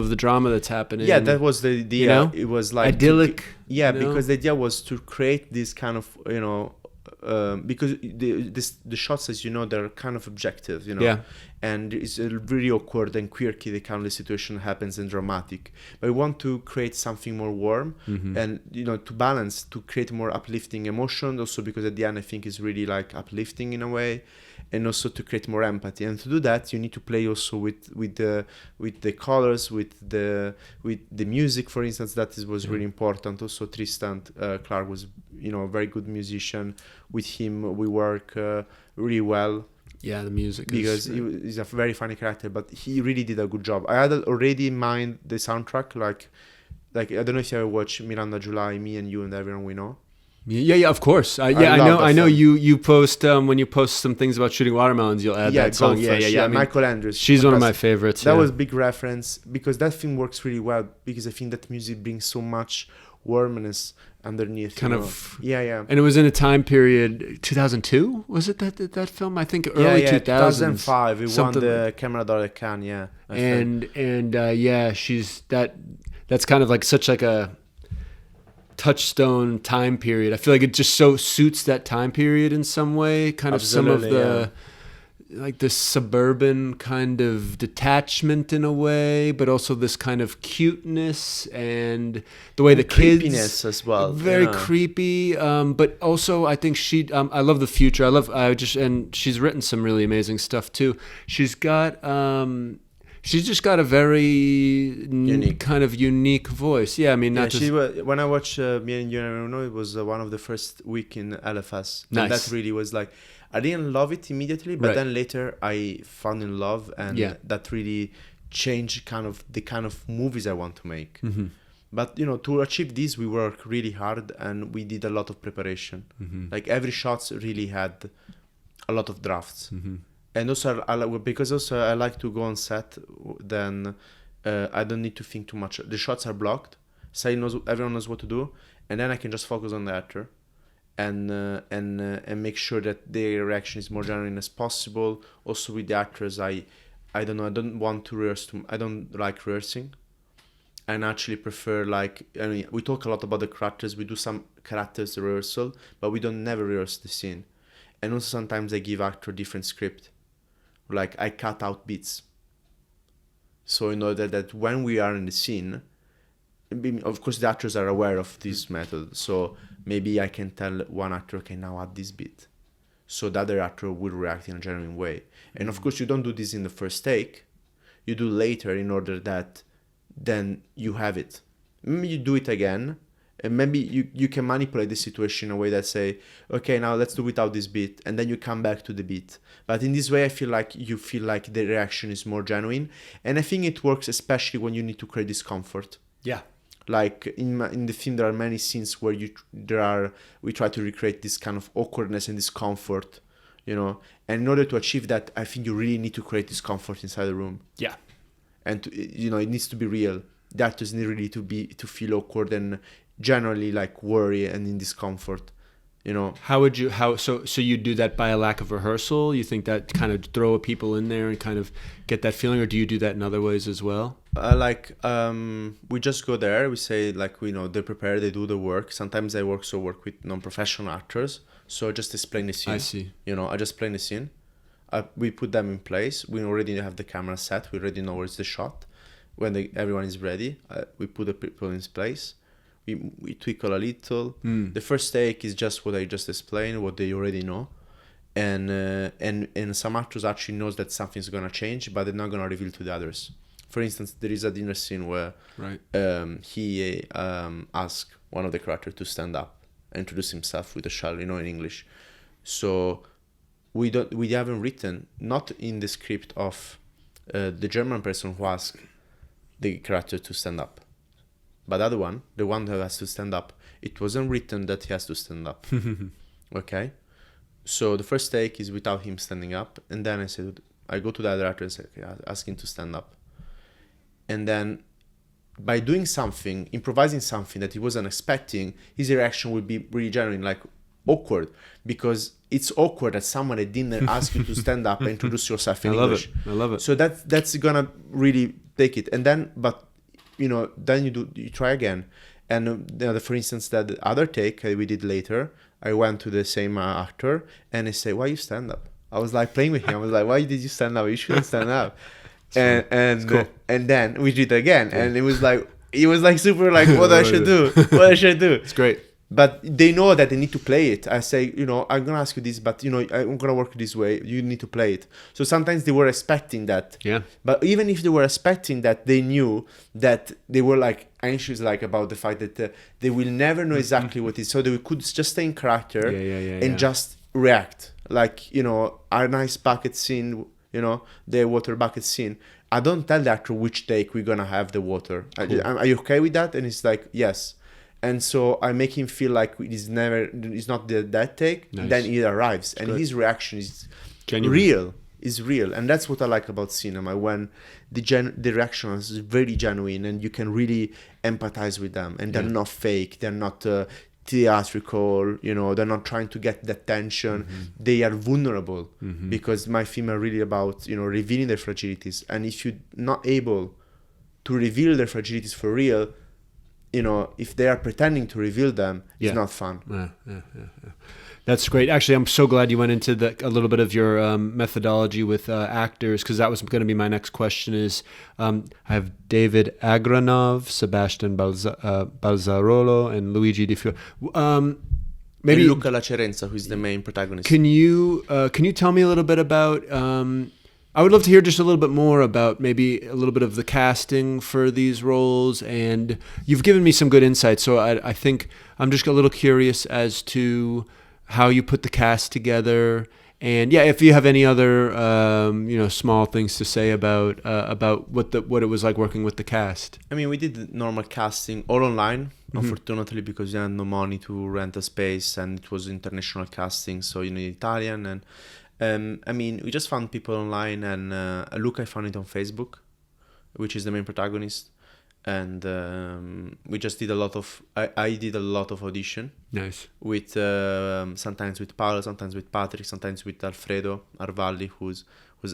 the drama that's happening. Yeah, that was the idea. It was like idyllic. Because the idea was to create this kind of because the shots, as they're kind of objective, and it's really awkward and quirky. The kind of the situation happens and dramatic. But we want to create something more warm and to balance, to create more uplifting emotion. Also because at the end I think it's really like uplifting in a way. And also to create more empathy, and to do that, you need to play also with the colors, with the music, for instance. That was really important. Also, Tristan Clark was a very good musician. With him, we work really well. Yeah, the music. Because he's a very funny character, but he really did a good job. I had already in mind the soundtrack, like I don't know if you ever watched Miranda July, Me and You and Everyone We Know. Yeah, of course. I know. You post when you post some things about shooting watermelons, you'll add that song. Yeah. I mean, Michael Andrews. She's one of my favorites. That was a big reference, because that film works really well, because I think that music brings so much warmness underneath. Kind of. Yeah. And it was in a time period, 2002, was it that film? I think early 2000s. 2005. It won the Camera d'Or at Cannes. Yeah. That's kind of like such like a touchstone time period. I feel like it just so suits that time period in some way. Kind of some of the like this suburban kind of detachment in a way, but also this kind of cuteness and the way the creepiness kids as well. Very creepy. But also I think I love the future. And she's written some really amazing stuff too. She's just got a very unique voice. Yeah, I mean, when I watched Me and You, I know it was one of the first week in LFS. Nice. And that really was like, I didn't love it immediately, but then later I found in love, and that really changed the kind of movies I want to make. But to achieve this, we worked really hard and we did a lot of preparation. Like every shots really had a lot of drafts. And also, I like to go on set. Then I don't need to think too much. The shots are blocked, so everyone knows what to do, and then I can just focus on the actor, and make sure that their reaction is more genuine as possible. Also with the actors, I don't know. I don't want to rehearse. I don't like rehearsing. And actually prefer we talk a lot about the characters. We do some characters rehearsal, but we don't never rehearse the scene. And also sometimes I give actor different script. Like I cut out bits. So in order that when we are in the scene, of course the actors are aware of this method. So maybe I can tell one actor, okay, now add this bit. So the other actor will react in a genuine way. And of course you don't do this in the first take. You do later in order that then you have it. Maybe you do it again, and maybe you can manipulate the situation in a way that say, okay, now let's do without this beat, and then you come back to the beat. But in this way, I feel like the reaction is more genuine, and I think it works especially when you need to create discomfort. Yeah. Like in the film, there are many scenes where we try to recreate this kind of awkwardness and discomfort, and in order to achieve that, I think you really need to create discomfort inside the room. Yeah. And it needs to be real. The actors need really to feel awkward and generally like worry and in discomfort. So you do that by a lack of rehearsal? You think that kind of throw people in there and kind of get that feeling, or do you do that in other ways as well? We just go there. We say they prepare, they do the work. Sometimes I work with non-professional actors. So I just explain the scene. I see. I just explain the scene. We put them in place. We already have the camera set. We already know where's the shot. When everyone is ready, we put the people in place. We twinkle a little. The first take is just what I just explained, what they already know, and some actors actually knows that something's gonna change, but they're not gonna reveal to the others. For instance, there is a dinner scene where he asked one of the characters to stand up, introduce himself with a shell, in English. So we haven't written, not in the script of the German person who asked the character to stand up, but the other one, the one who has to stand up, it wasn't written that he has to stand up. Okay, so the first take is without him standing up, and then I go to the other actor and say, okay, ask him to stand up, and then by doing something, improvising something that he wasn't expecting, his reaction would be really genuine, like awkward, because it's awkward that someone that didn't ask you to stand up and introduce yourself in English. I love it. So that's gonna really take it. And then, then you try again. And for instance, that other take we did later, I went to the same actor and I say, "Why you stand up?" I was like playing with him. I was like, "Why did you stand up? You shouldn't stand up." and cool. And then we did it again, and it was like super like, what I should do? What I should do? It's great. But they know that they need to play it. I say, I'm going to ask you this, but, I'm going to work this way. You need to play it. So sometimes they were expecting that. Yeah. But even if they were expecting that, they knew that they were anxious about the fact that they will never know exactly what it is. So they could just stay in character and just react. Our nice bucket scene, the water bucket scene. I don't tell the actor which take we're going to have the water. Cool. Are you okay with that? And it's like, yes. And so I make him feel like it's not that take. Nice. Then he arrives, and his reaction is genuine. real, and that's what I like about cinema, when the reaction is very genuine, and you can really empathize with them, and they're not fake, they're not theatrical, they're not trying to get the attention. They are vulnerable, because my film are really about revealing their fragilities, and if you're not able to reveal their fragilities for real, if they are pretending to reveal them, it's not fun. Yeah. That's great. Actually, I'm so glad you went into a little bit of your methodology with actors, because that was going to be my next question. I have David Agranov, Sebastian Balzarolo, and Luigi Di Fiore. Maybe Luca Lacerenza, who's the main protagonist. Can you tell me a little bit about? I would love to hear just a little bit more about maybe a little bit of the casting for these roles, and you've given me some good insights. So I think I'm just a little curious as to how you put the cast together, And yeah, if you have any other small things to say about what it was like working with the cast. I mean, we did normal casting all online, unfortunately, because we had no money to rent a space, and it was international casting, so you need Italian. And I mean, we just found people online, and Luca, I found it on Facebook, which is the main protagonist, and we just did a lot of. I did a lot of audition. Nice. With sometimes with Paolo, sometimes with Patrick, sometimes with Alfredo Arvalli, who's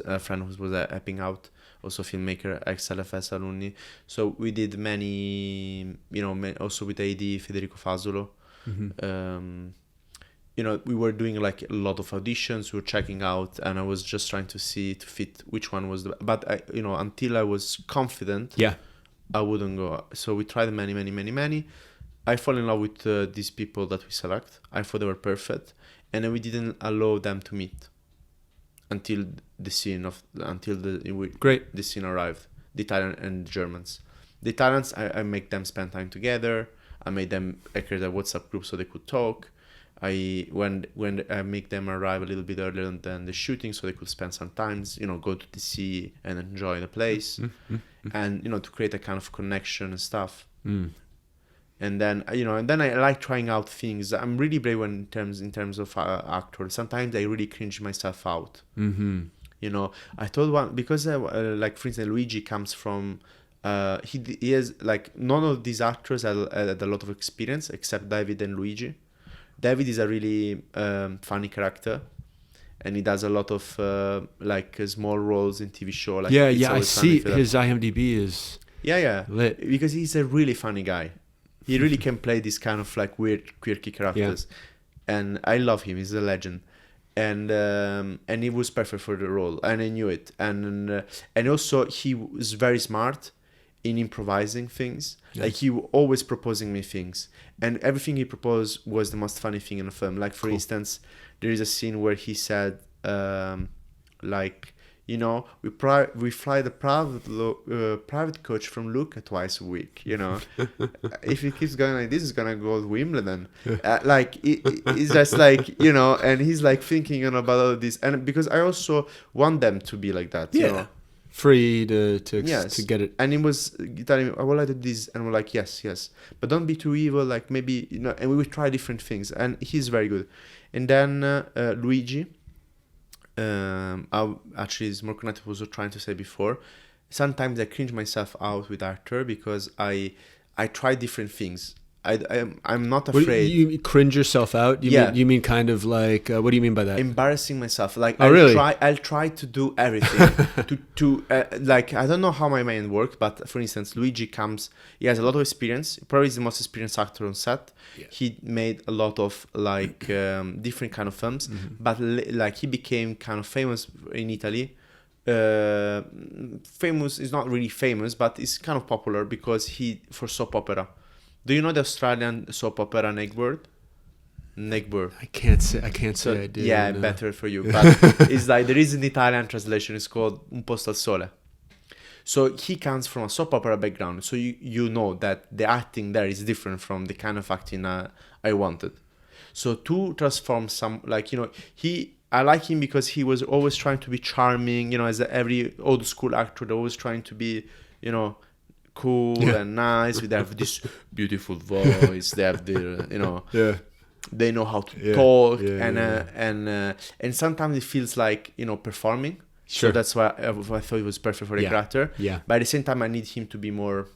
a friend who was helping out, also filmmaker, ex-LFS alumni. So we did many, also with AD Federico Fasulo. We were doing like a lot of auditions. We were checking out, and I was just trying to see to fit which one was the. But until I was confident, I wouldn't go. So we tried many. I fall in love with these people that we select. I thought they were perfect, and then we didn't allow them to meet until the scene arrived. The Italian and the Germans. The Italians, I make them spend time together. I made them create a WhatsApp group so they could talk. When I make them arrive a little bit earlier than the shooting, so they could spend some time, go to the sea and enjoy the place, and to create a kind of connection and stuff. And then I like trying out things. I'm really brave in terms of actors. Sometimes I really cringe myself out. I told one because like for instance Luigi comes from. He has like none of these actors had a lot of experience except David and Luigi. David is a really funny character, and he does a lot of small roles in TV show. Like I see his IMDb is lit. Because he's a really funny guy. He really can play this kind of like weird quirky characters, and I love him. He's a legend, and he was perfect for the role, and I knew it. And also he was very smart in improvising things. Like he was always proposing me things, and everything he proposed was the most funny thing in the film. Like for instance, there is a scene where he said we fly the private coach from Lucca twice a week. If it keeps going like this, it's gonna go to Wimbledon. It's just like and he's like thinking about all this, and because I also want them to be like that. Free to get it. And he was telling me, I would like to do this, and we're like, yes, but don't be too evil, like maybe and we would try different things, and he's very good. And then Luigi, actually is more connected to what I was trying to say before. Sometimes I cringe myself out with Arthur because I try different things. I'm not afraid. You cringe yourself out? You mean kind of like what do you mean by that? Embarrassing myself. Like really? I'll try to do everything. I don't know how my mind works, but for instance, Luigi comes. He has a lot of experience. Probably is the most experienced actor on set. He made a lot of different kind of films, but he became kind of famous in Italy. Famous is not really famous, but it's kind of popular because for soap opera. Do you know the Australian soap opera Negbird? I can't say I do. Yeah, no. Better for you. But it's like there is an Italian translation. It's called Un posto al sole. So he comes from a soap opera background. So you know that the acting there is different from the kind of acting I wanted. So to transform I like him because he was always trying to be charming. As every old school actor, they're always trying to be, cool and nice. They have this beautiful voice. They have they know how to talk, and sometimes it feels like performing. Sure. So that's why I thought it was perfect for the character. But at the same time, I need him to be more,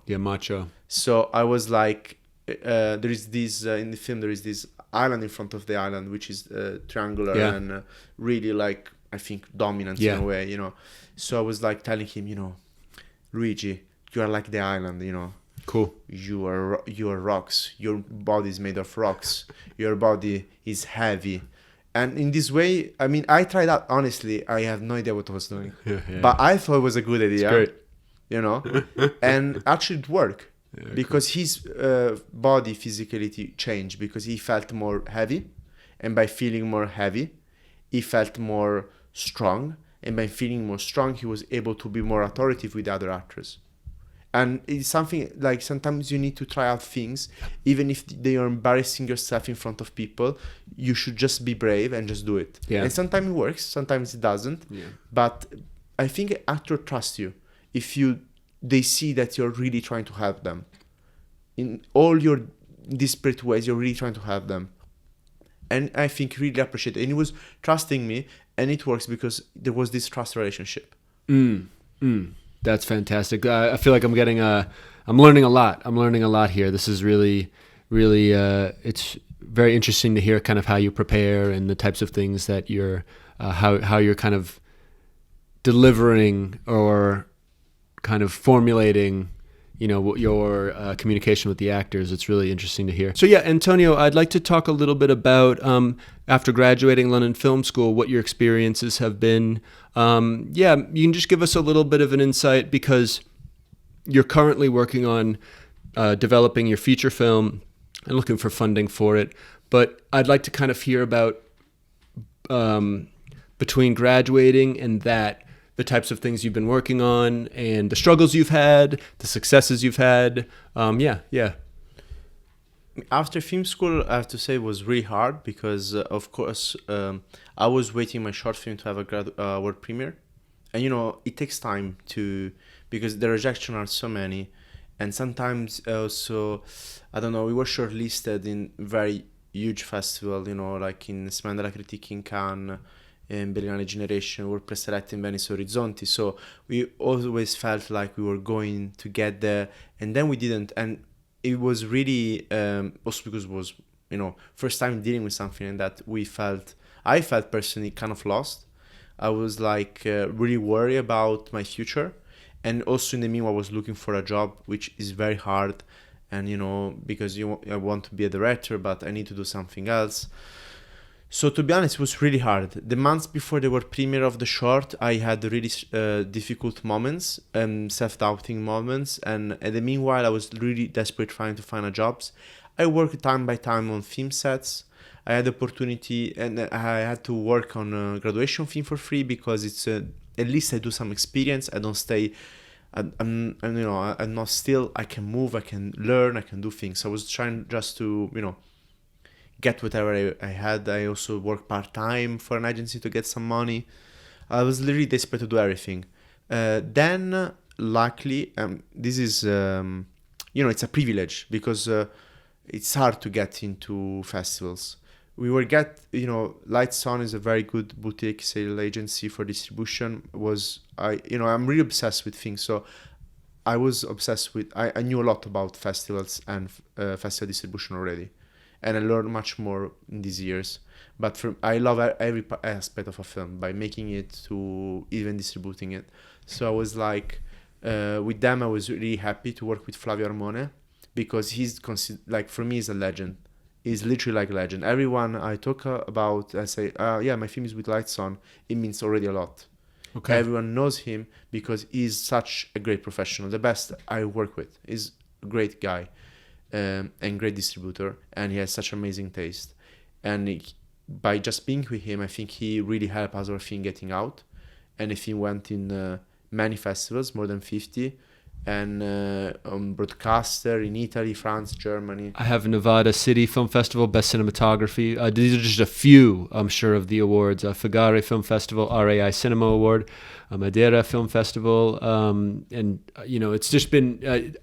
macho. So I was like, there is this in the film. There is this island in front of the island, which is triangular and really like I think dominant in a way. So I was like telling him, Luigi, you are like the island, Cool. You are rocks. Your body is made of rocks. Your body is heavy. And in this way, I mean, I tried out. Honestly, I have no idea what I was doing. But I thought it was a good idea. It's great. And actually it worked. Because his body physicality changed because he felt more heavy. And by feeling more heavy, he felt more strong. And by feeling more strong, he was able to be more authoritative with the other actors. And it's something like sometimes you need to try out things, even if they are embarrassing yourself in front of people. You should just be brave and just do it. Yeah. And sometimes it works, sometimes it doesn't. Yeah. But I think actor trusts you if they see that you're really trying to help them in all your disparate ways. You're really trying to help them, and I think really appreciate it. And he was trusting me, and it works because there was this trust relationship. That's fantastic. I feel like I'm learning a lot. I'm learning a lot here. This is really, really, it's very interesting to hear kind of how you prepare and the types of things that you're, how you're kind of delivering or kind of formulating, your communication with the actors. It's really interesting to hear. So yeah, Antonio, I'd like to talk a little bit about, after graduating London Film School, what your experiences have been. You can just give us a little bit of an insight, because you're currently working on developing your feature film and looking for funding for it. But I'd like to kind of hear about, between graduating and that, the types of things you've been working on and the struggles you've had, the successes you've had. After film school, I have to say it was really hard because, of course, I was waiting my short film to have a world premiere. And, it takes time because the rejection are so many. And sometimes also, I don't know, we were shortlisted in very huge festival, like in Semaine de la Critique in Cannes, in Berlinale Generation, we were preselected in Venice Orizzonti. So we always felt like we were going to get there, and then we didn't. And it was really also because it was first time dealing with something, and that I felt personally kind of lost. I was like really worried about my future, and also in the meanwhile I was looking for a job, which is very hard, and because I want to be a director, but I need to do something else. So to be honest, it was really hard. The months before the world premiere of the short, I had really difficult moments and self-doubting moments. And in the meanwhile, I was really desperate trying to find a jobs. I worked time by time on film sets. I had the opportunity, and I had to work on a graduation film for free because it's at least I do some experience. I don't stay. I'm not still. I can move. I can learn. I can do things. So I was trying just to get whatever I had. I also worked part-time for an agency to get some money. I was literally desperate to do everything. Then, luckily, this is, it's a privilege because it's hard to get into festivals. Lights On is a very good boutique sale agency for distribution. I'm really obsessed with things. So I was obsessed with, I knew a lot about festivals and festival distribution already. And I learned much more in these years. But I love every aspect of a film, by making it to even distributing it. So I was like, with them, I was really happy to work with Flavio Armone, because he's for me, he's a legend. He's literally like a legend. Everyone I talk about, I say, my film is with Lights On. It means already a lot. Okay. Everyone knows him because he's such a great professional. The best I work with. He's a great guy. And great distributor, and he has such amazing taste. And by just being with him, I think he really helped our film getting out. And the film went in many festivals, more than 50, and on broadcaster in Italy, France, Germany. I have Nevada City Film Festival, Best Cinematography. These are just a few, I'm sure, of the awards. Figare Film Festival, RAI Cinema Award, Madeira Film Festival, and it's just been.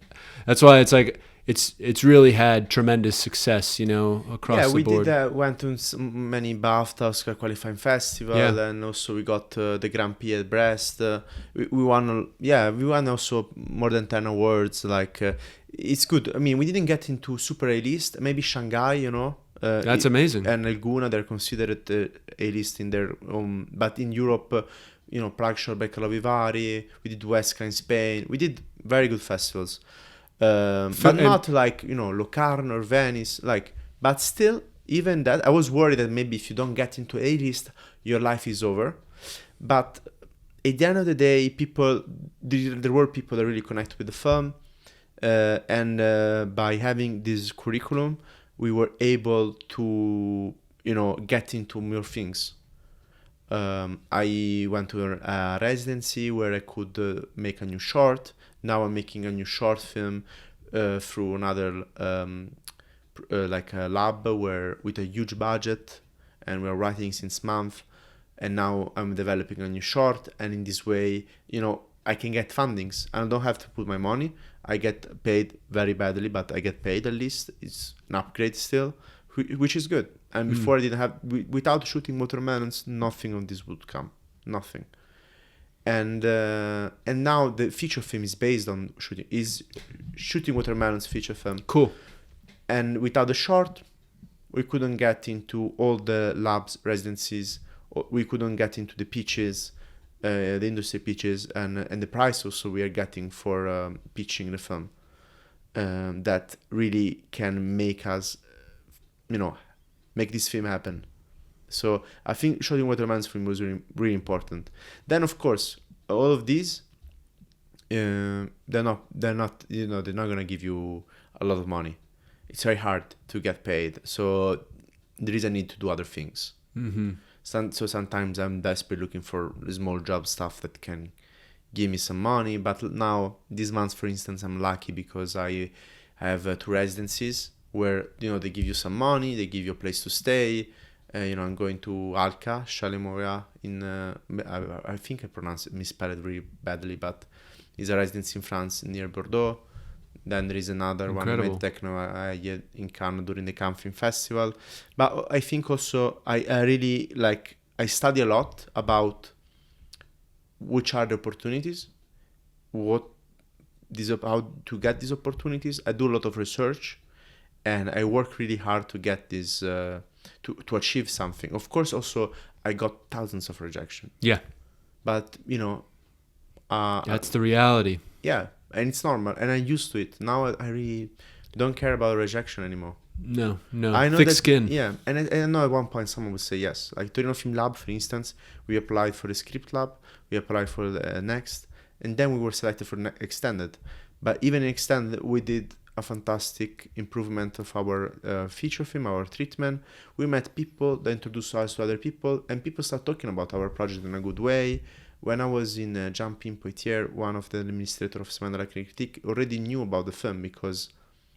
That's why it's like. It's really had tremendous success, across the board. Yeah, we went to many BAFTA, Oscar qualifying festival, and also we got the Grand Prix at Brest. We won also more than 10 awards. It's good. I mean, we didn't get into super A-list. Maybe Shanghai, that's amazing. And El Guna, they're considered A-list in their own. But in Europe, Prague, Schaerbeek, Vivari. We did Huesca in Spain. We did very good festivals. But not like Locarno or Venice, but still, even that, I was worried that maybe if you don't get into A-list, your life is over. But at the end of the day, there were people that really connected with the film, and by having this curriculum, we were able to get into more things. I went to a residency where I could make a new short. Now I'm making a new short film through another like a lab where with a huge budget, and we're writing since month. And now I'm developing a new short, and in this way, I can get fundings. I don't have to put my money. I get paid very badly, but I get paid at least. It's an upgrade still, which is good. And before I didn't have, without shooting Watermelons, nothing of this would come, nothing. And now the feature film is based on shooting Watermelons feature film. Cool. And without the short, we couldn't get into all the labs residencies. We couldn't get into the pitches, the industry pitches, and the price also we are getting for pitching the film. That really can make us, make this film happen. So I think shooting Watermelons film was really, really important. Then of course all of these, they're not gonna give you a lot of money. It's very hard to get paid. So there is a need to do other things. Mm-hmm. So sometimes I'm desperately looking for small job stuff that can give me some money. But now this month, for instance, I'm lucky because I have 2 residencies where they give you some money, they give you a place to stay. I'm going to Alca, Chalet-Moria in I think I misspelled it really badly, but it's a residency in France near Bordeaux. Then there is another Incredible. one, Medtechno, in Cannes during the Cannes Film Festival. But I think also I really I study a lot about which are the opportunities, how to get these opportunities. I do a lot of research, and I work really hard to get this to achieve something. Of course, also I got thousands of rejection. Yeah. But that's the reality. Yeah. And it's normal, and I'm used to it. Now I really don't care about rejection anymore. No. I know Thick skin. Yeah, and I know at one point someone would say yes. Like Torino Film Lab, for instance, we applied for the script lab, we applied for the next, and then we were selected for extended. But even in extended, we did a fantastic improvement of our feature film, our treatment. We met people that introduced us to other people, and people start talking about our project in a good way. When I was in Jumping Poitiers, one of the administrators of Semaine de la Critique already knew about the film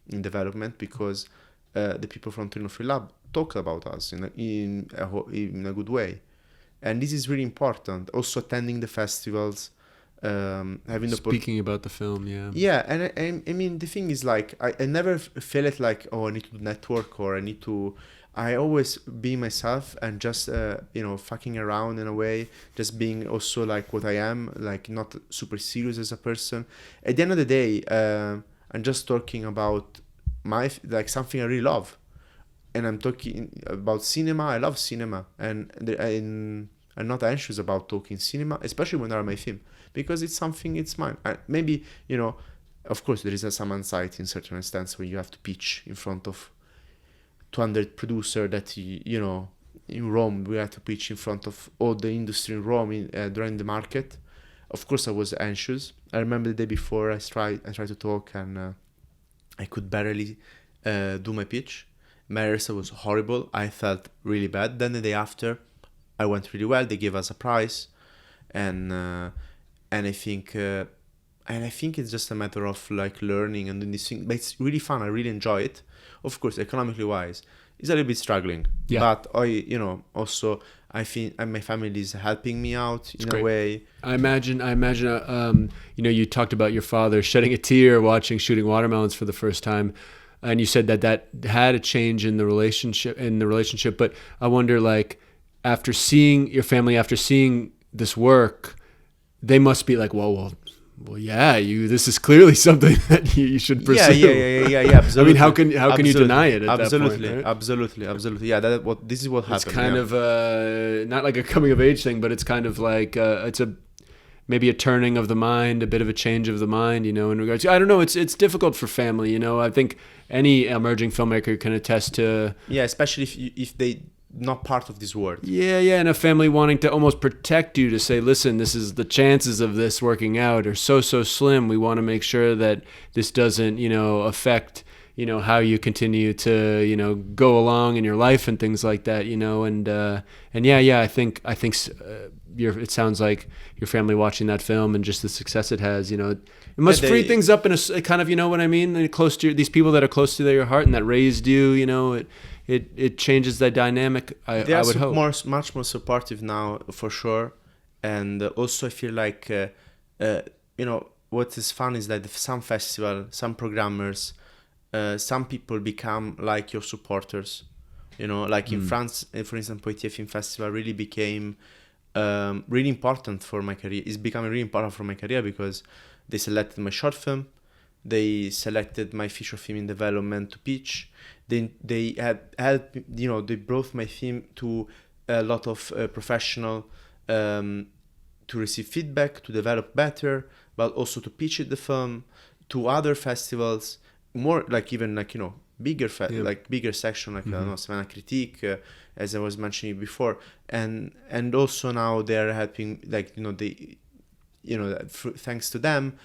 in development because the people from Torino Film Lab talked about us in a good way. And this is really important. Also attending the festivals, having the speaking about the film, yeah. Yeah, and I mean the thing is I never feel it like I need to network or I always be myself and just fucking around in a way, just being also what I am, not super serious as a person. At the end of the day, I'm just talking about something I really love, and I'm talking about cinema. I love cinema, and I'm not anxious about talking cinema, especially when they're my film, because it's something, it's mine. Maybe of course there is some anxiety in certain instances when you have to pitch in front of 200 producer that in Rome we had to pitch in front of all the industry in Rome during the market. Of course I was anxious. I remember the day before I tried to talk, and I could barely do my pitch. My rehearsal was horrible. I felt really bad. Then the day after I went really well. They gave us a prize, and I think it's just a matter of learning and doing this thing. But it's really fun. I really enjoy it. Of course, economically wise, it's a little bit struggling. Yeah. But also I think my family is helping me out in a way. I imagine. You talked about your father shedding a tear watching Shooting Watermelons for the first time, and you said that had a change in the relationship. But I wonder, after seeing your family, after seeing this work, they must be well, yeah, this is clearly something that you should pursue. Yeah, absolutely. I mean, how can you deny it at absolutely, that point, right? Absolutely. Yeah, this is what happened. It's kind of not like a coming of age thing, but it's kind of it's maybe a turning of the mind, a bit of a change of the mind, in regards to, I don't know, it's difficult for family, I think any emerging filmmaker can attest to. Yeah, especially if they not part of this world. Yeah, and a family wanting to almost protect you, to say, listen, this is the chances of this working out are so slim. We want to make sure that this doesn't, affect, how you continue to, go along in your life and things like that, and yeah, I think it sounds like your family watching that film and just the success it has, you know, it must free things up in a kind of, you know what I mean, close to these people that are close to your heart and that raised you, you know, it changes that dynamic. I would hope. Much more supportive now for sure, and also I feel like you know, what is fun is that some festival, some programmers, some people become like your supporters. You know, like in France, for instance, Poitiers Film Festival really became really important for my career. It's becoming really important for my career because they selected my short film, they selected my feature film in development to pitch. They had helped, you know, they brought my film to a lot of professional to receive feedback, to develop better, but also to pitch it the film to other festivals, more like even like, you know, bigger like bigger section, like I don't know, Savannah Critique, as I was mentioning before, and also now they're helping, like, you know, they, you know, thanks to them,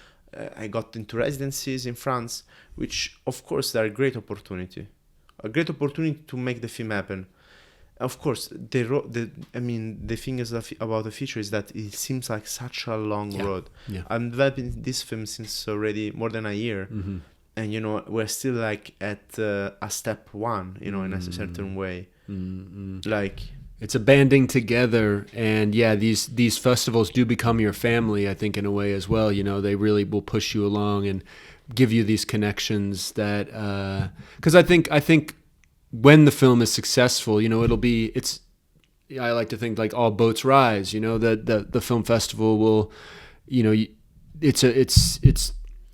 I got into residencies in France, which of course they're a great opportunity to make the film happen. Of course, I mean, the thing is about the feature is that it seems like such a long road. Yeah. I'm developing this film since already more than a year. And, you know, we're still like at a step one, you know, in a certain way. Like, it's a banding together, and yeah, these festivals do become your family, I think, in a way as well. You know, they really will push you along and give you these connections that, because I think when the film is successful, you know, I like to think like all boats rise, you know, that the film festival will, you know, it's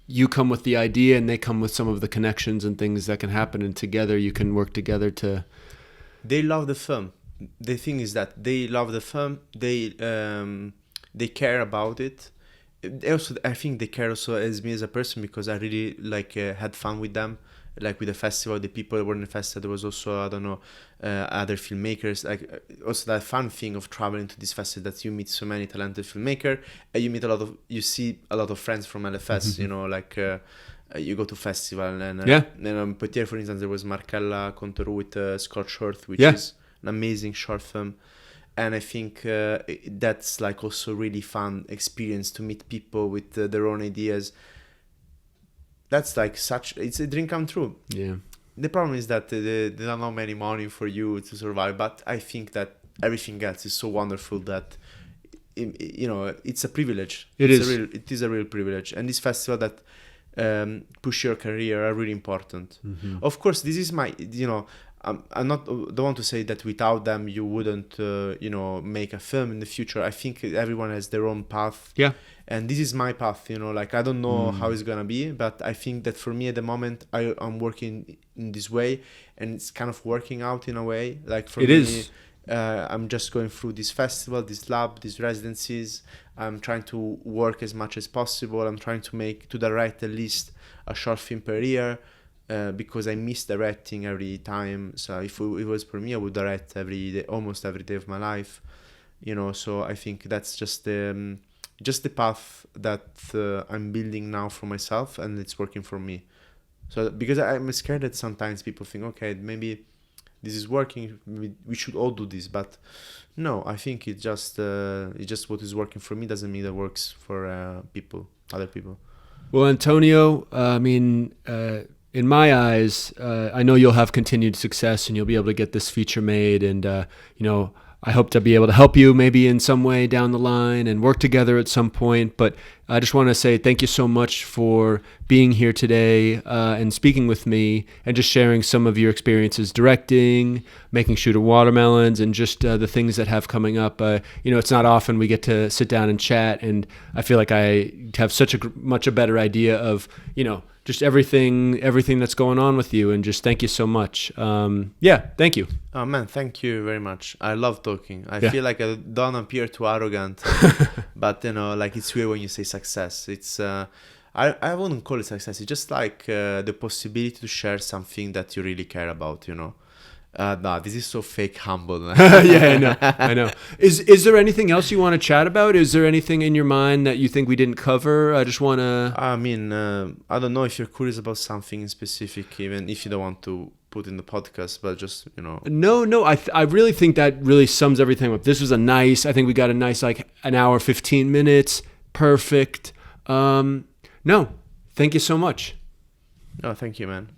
you come with the idea and they come with some of the connections and things that can happen, and together you can work together to. They love the film. The thing is that they love the film. They care about it. Also, I think they care also as me as a person, because I really like had fun with them, like with the festival. The people that were in the festival, there was also, I don't know, other filmmakers. Like also that fun thing of traveling to this festival, that you meet so many talented filmmakers, and you see a lot of friends from LFS. You know, like you go to festival and Poitiers, for instance, there was Markella Contour with Scorched Earth, which is an amazing short film. And I think that's like also really fun experience to meet people with their own ideas. That's like it's a dream come true. Yeah. The problem is that they don't have any money for you to survive. But I think that everything else is so wonderful that, you know, it's a privilege. It is a real privilege. And this festival that push your career are really important. Of course, this is my, you know, don't want to say that without them you wouldn't, you know, make a film in the future. I think everyone has their own path. Yeah. And this is my path, you know, like I don't know how it's gonna be, but I think that for me at the moment, I'm working in this way, and it's kind of working out in a way. Like for me, I'm just going through this festival, this lab, these residencies. I'm trying to work as much as possible. I'm trying to direct at least a short film per year. Because I miss directing every time. So if it was for me, I would direct every day, almost every day of my life, you know. So I think that's just the path that I'm building now for myself, and it's working for me. So because I'm scared that sometimes people think, okay, maybe this is working, we should all do this, but no, I think it's just what is working for me doesn't mean that works for other people. Well, Antonio, I mean. In my eyes, I know you'll have continued success and you'll be able to get this feature made. And, you know, I hope to be able to help you maybe in some way down the line and work together at some point. But I just want to say thank you so much for being here today and speaking with me and just sharing some of your experiences directing, making Shoot at Watermelons, and just the things that have coming up. You know, it's not often we get to sit down and chat, and I feel like I have such a much better idea of, you know, just everything that's going on with you, and just thank you so much. Thank you. Oh man, thank you very much. I love talking. I feel like I don't appear too arrogant, but you know, like it's weird when you say success. It's I wouldn't call it success. It's just like the possibility to share something that you really care about, you know. No, this is so fake humble. Yeah, I know. Is there anything else you want to chat about? Is there anything in your mind that you think we didn't cover? I just want to... I mean, I don't know if you're curious about something in specific, even if you don't want to put in the podcast, but just, No, I really think that really sums everything up. This was I think we got a nice, like, an hour, 15 minutes. Perfect. No, thank you so much. Oh, thank you, man.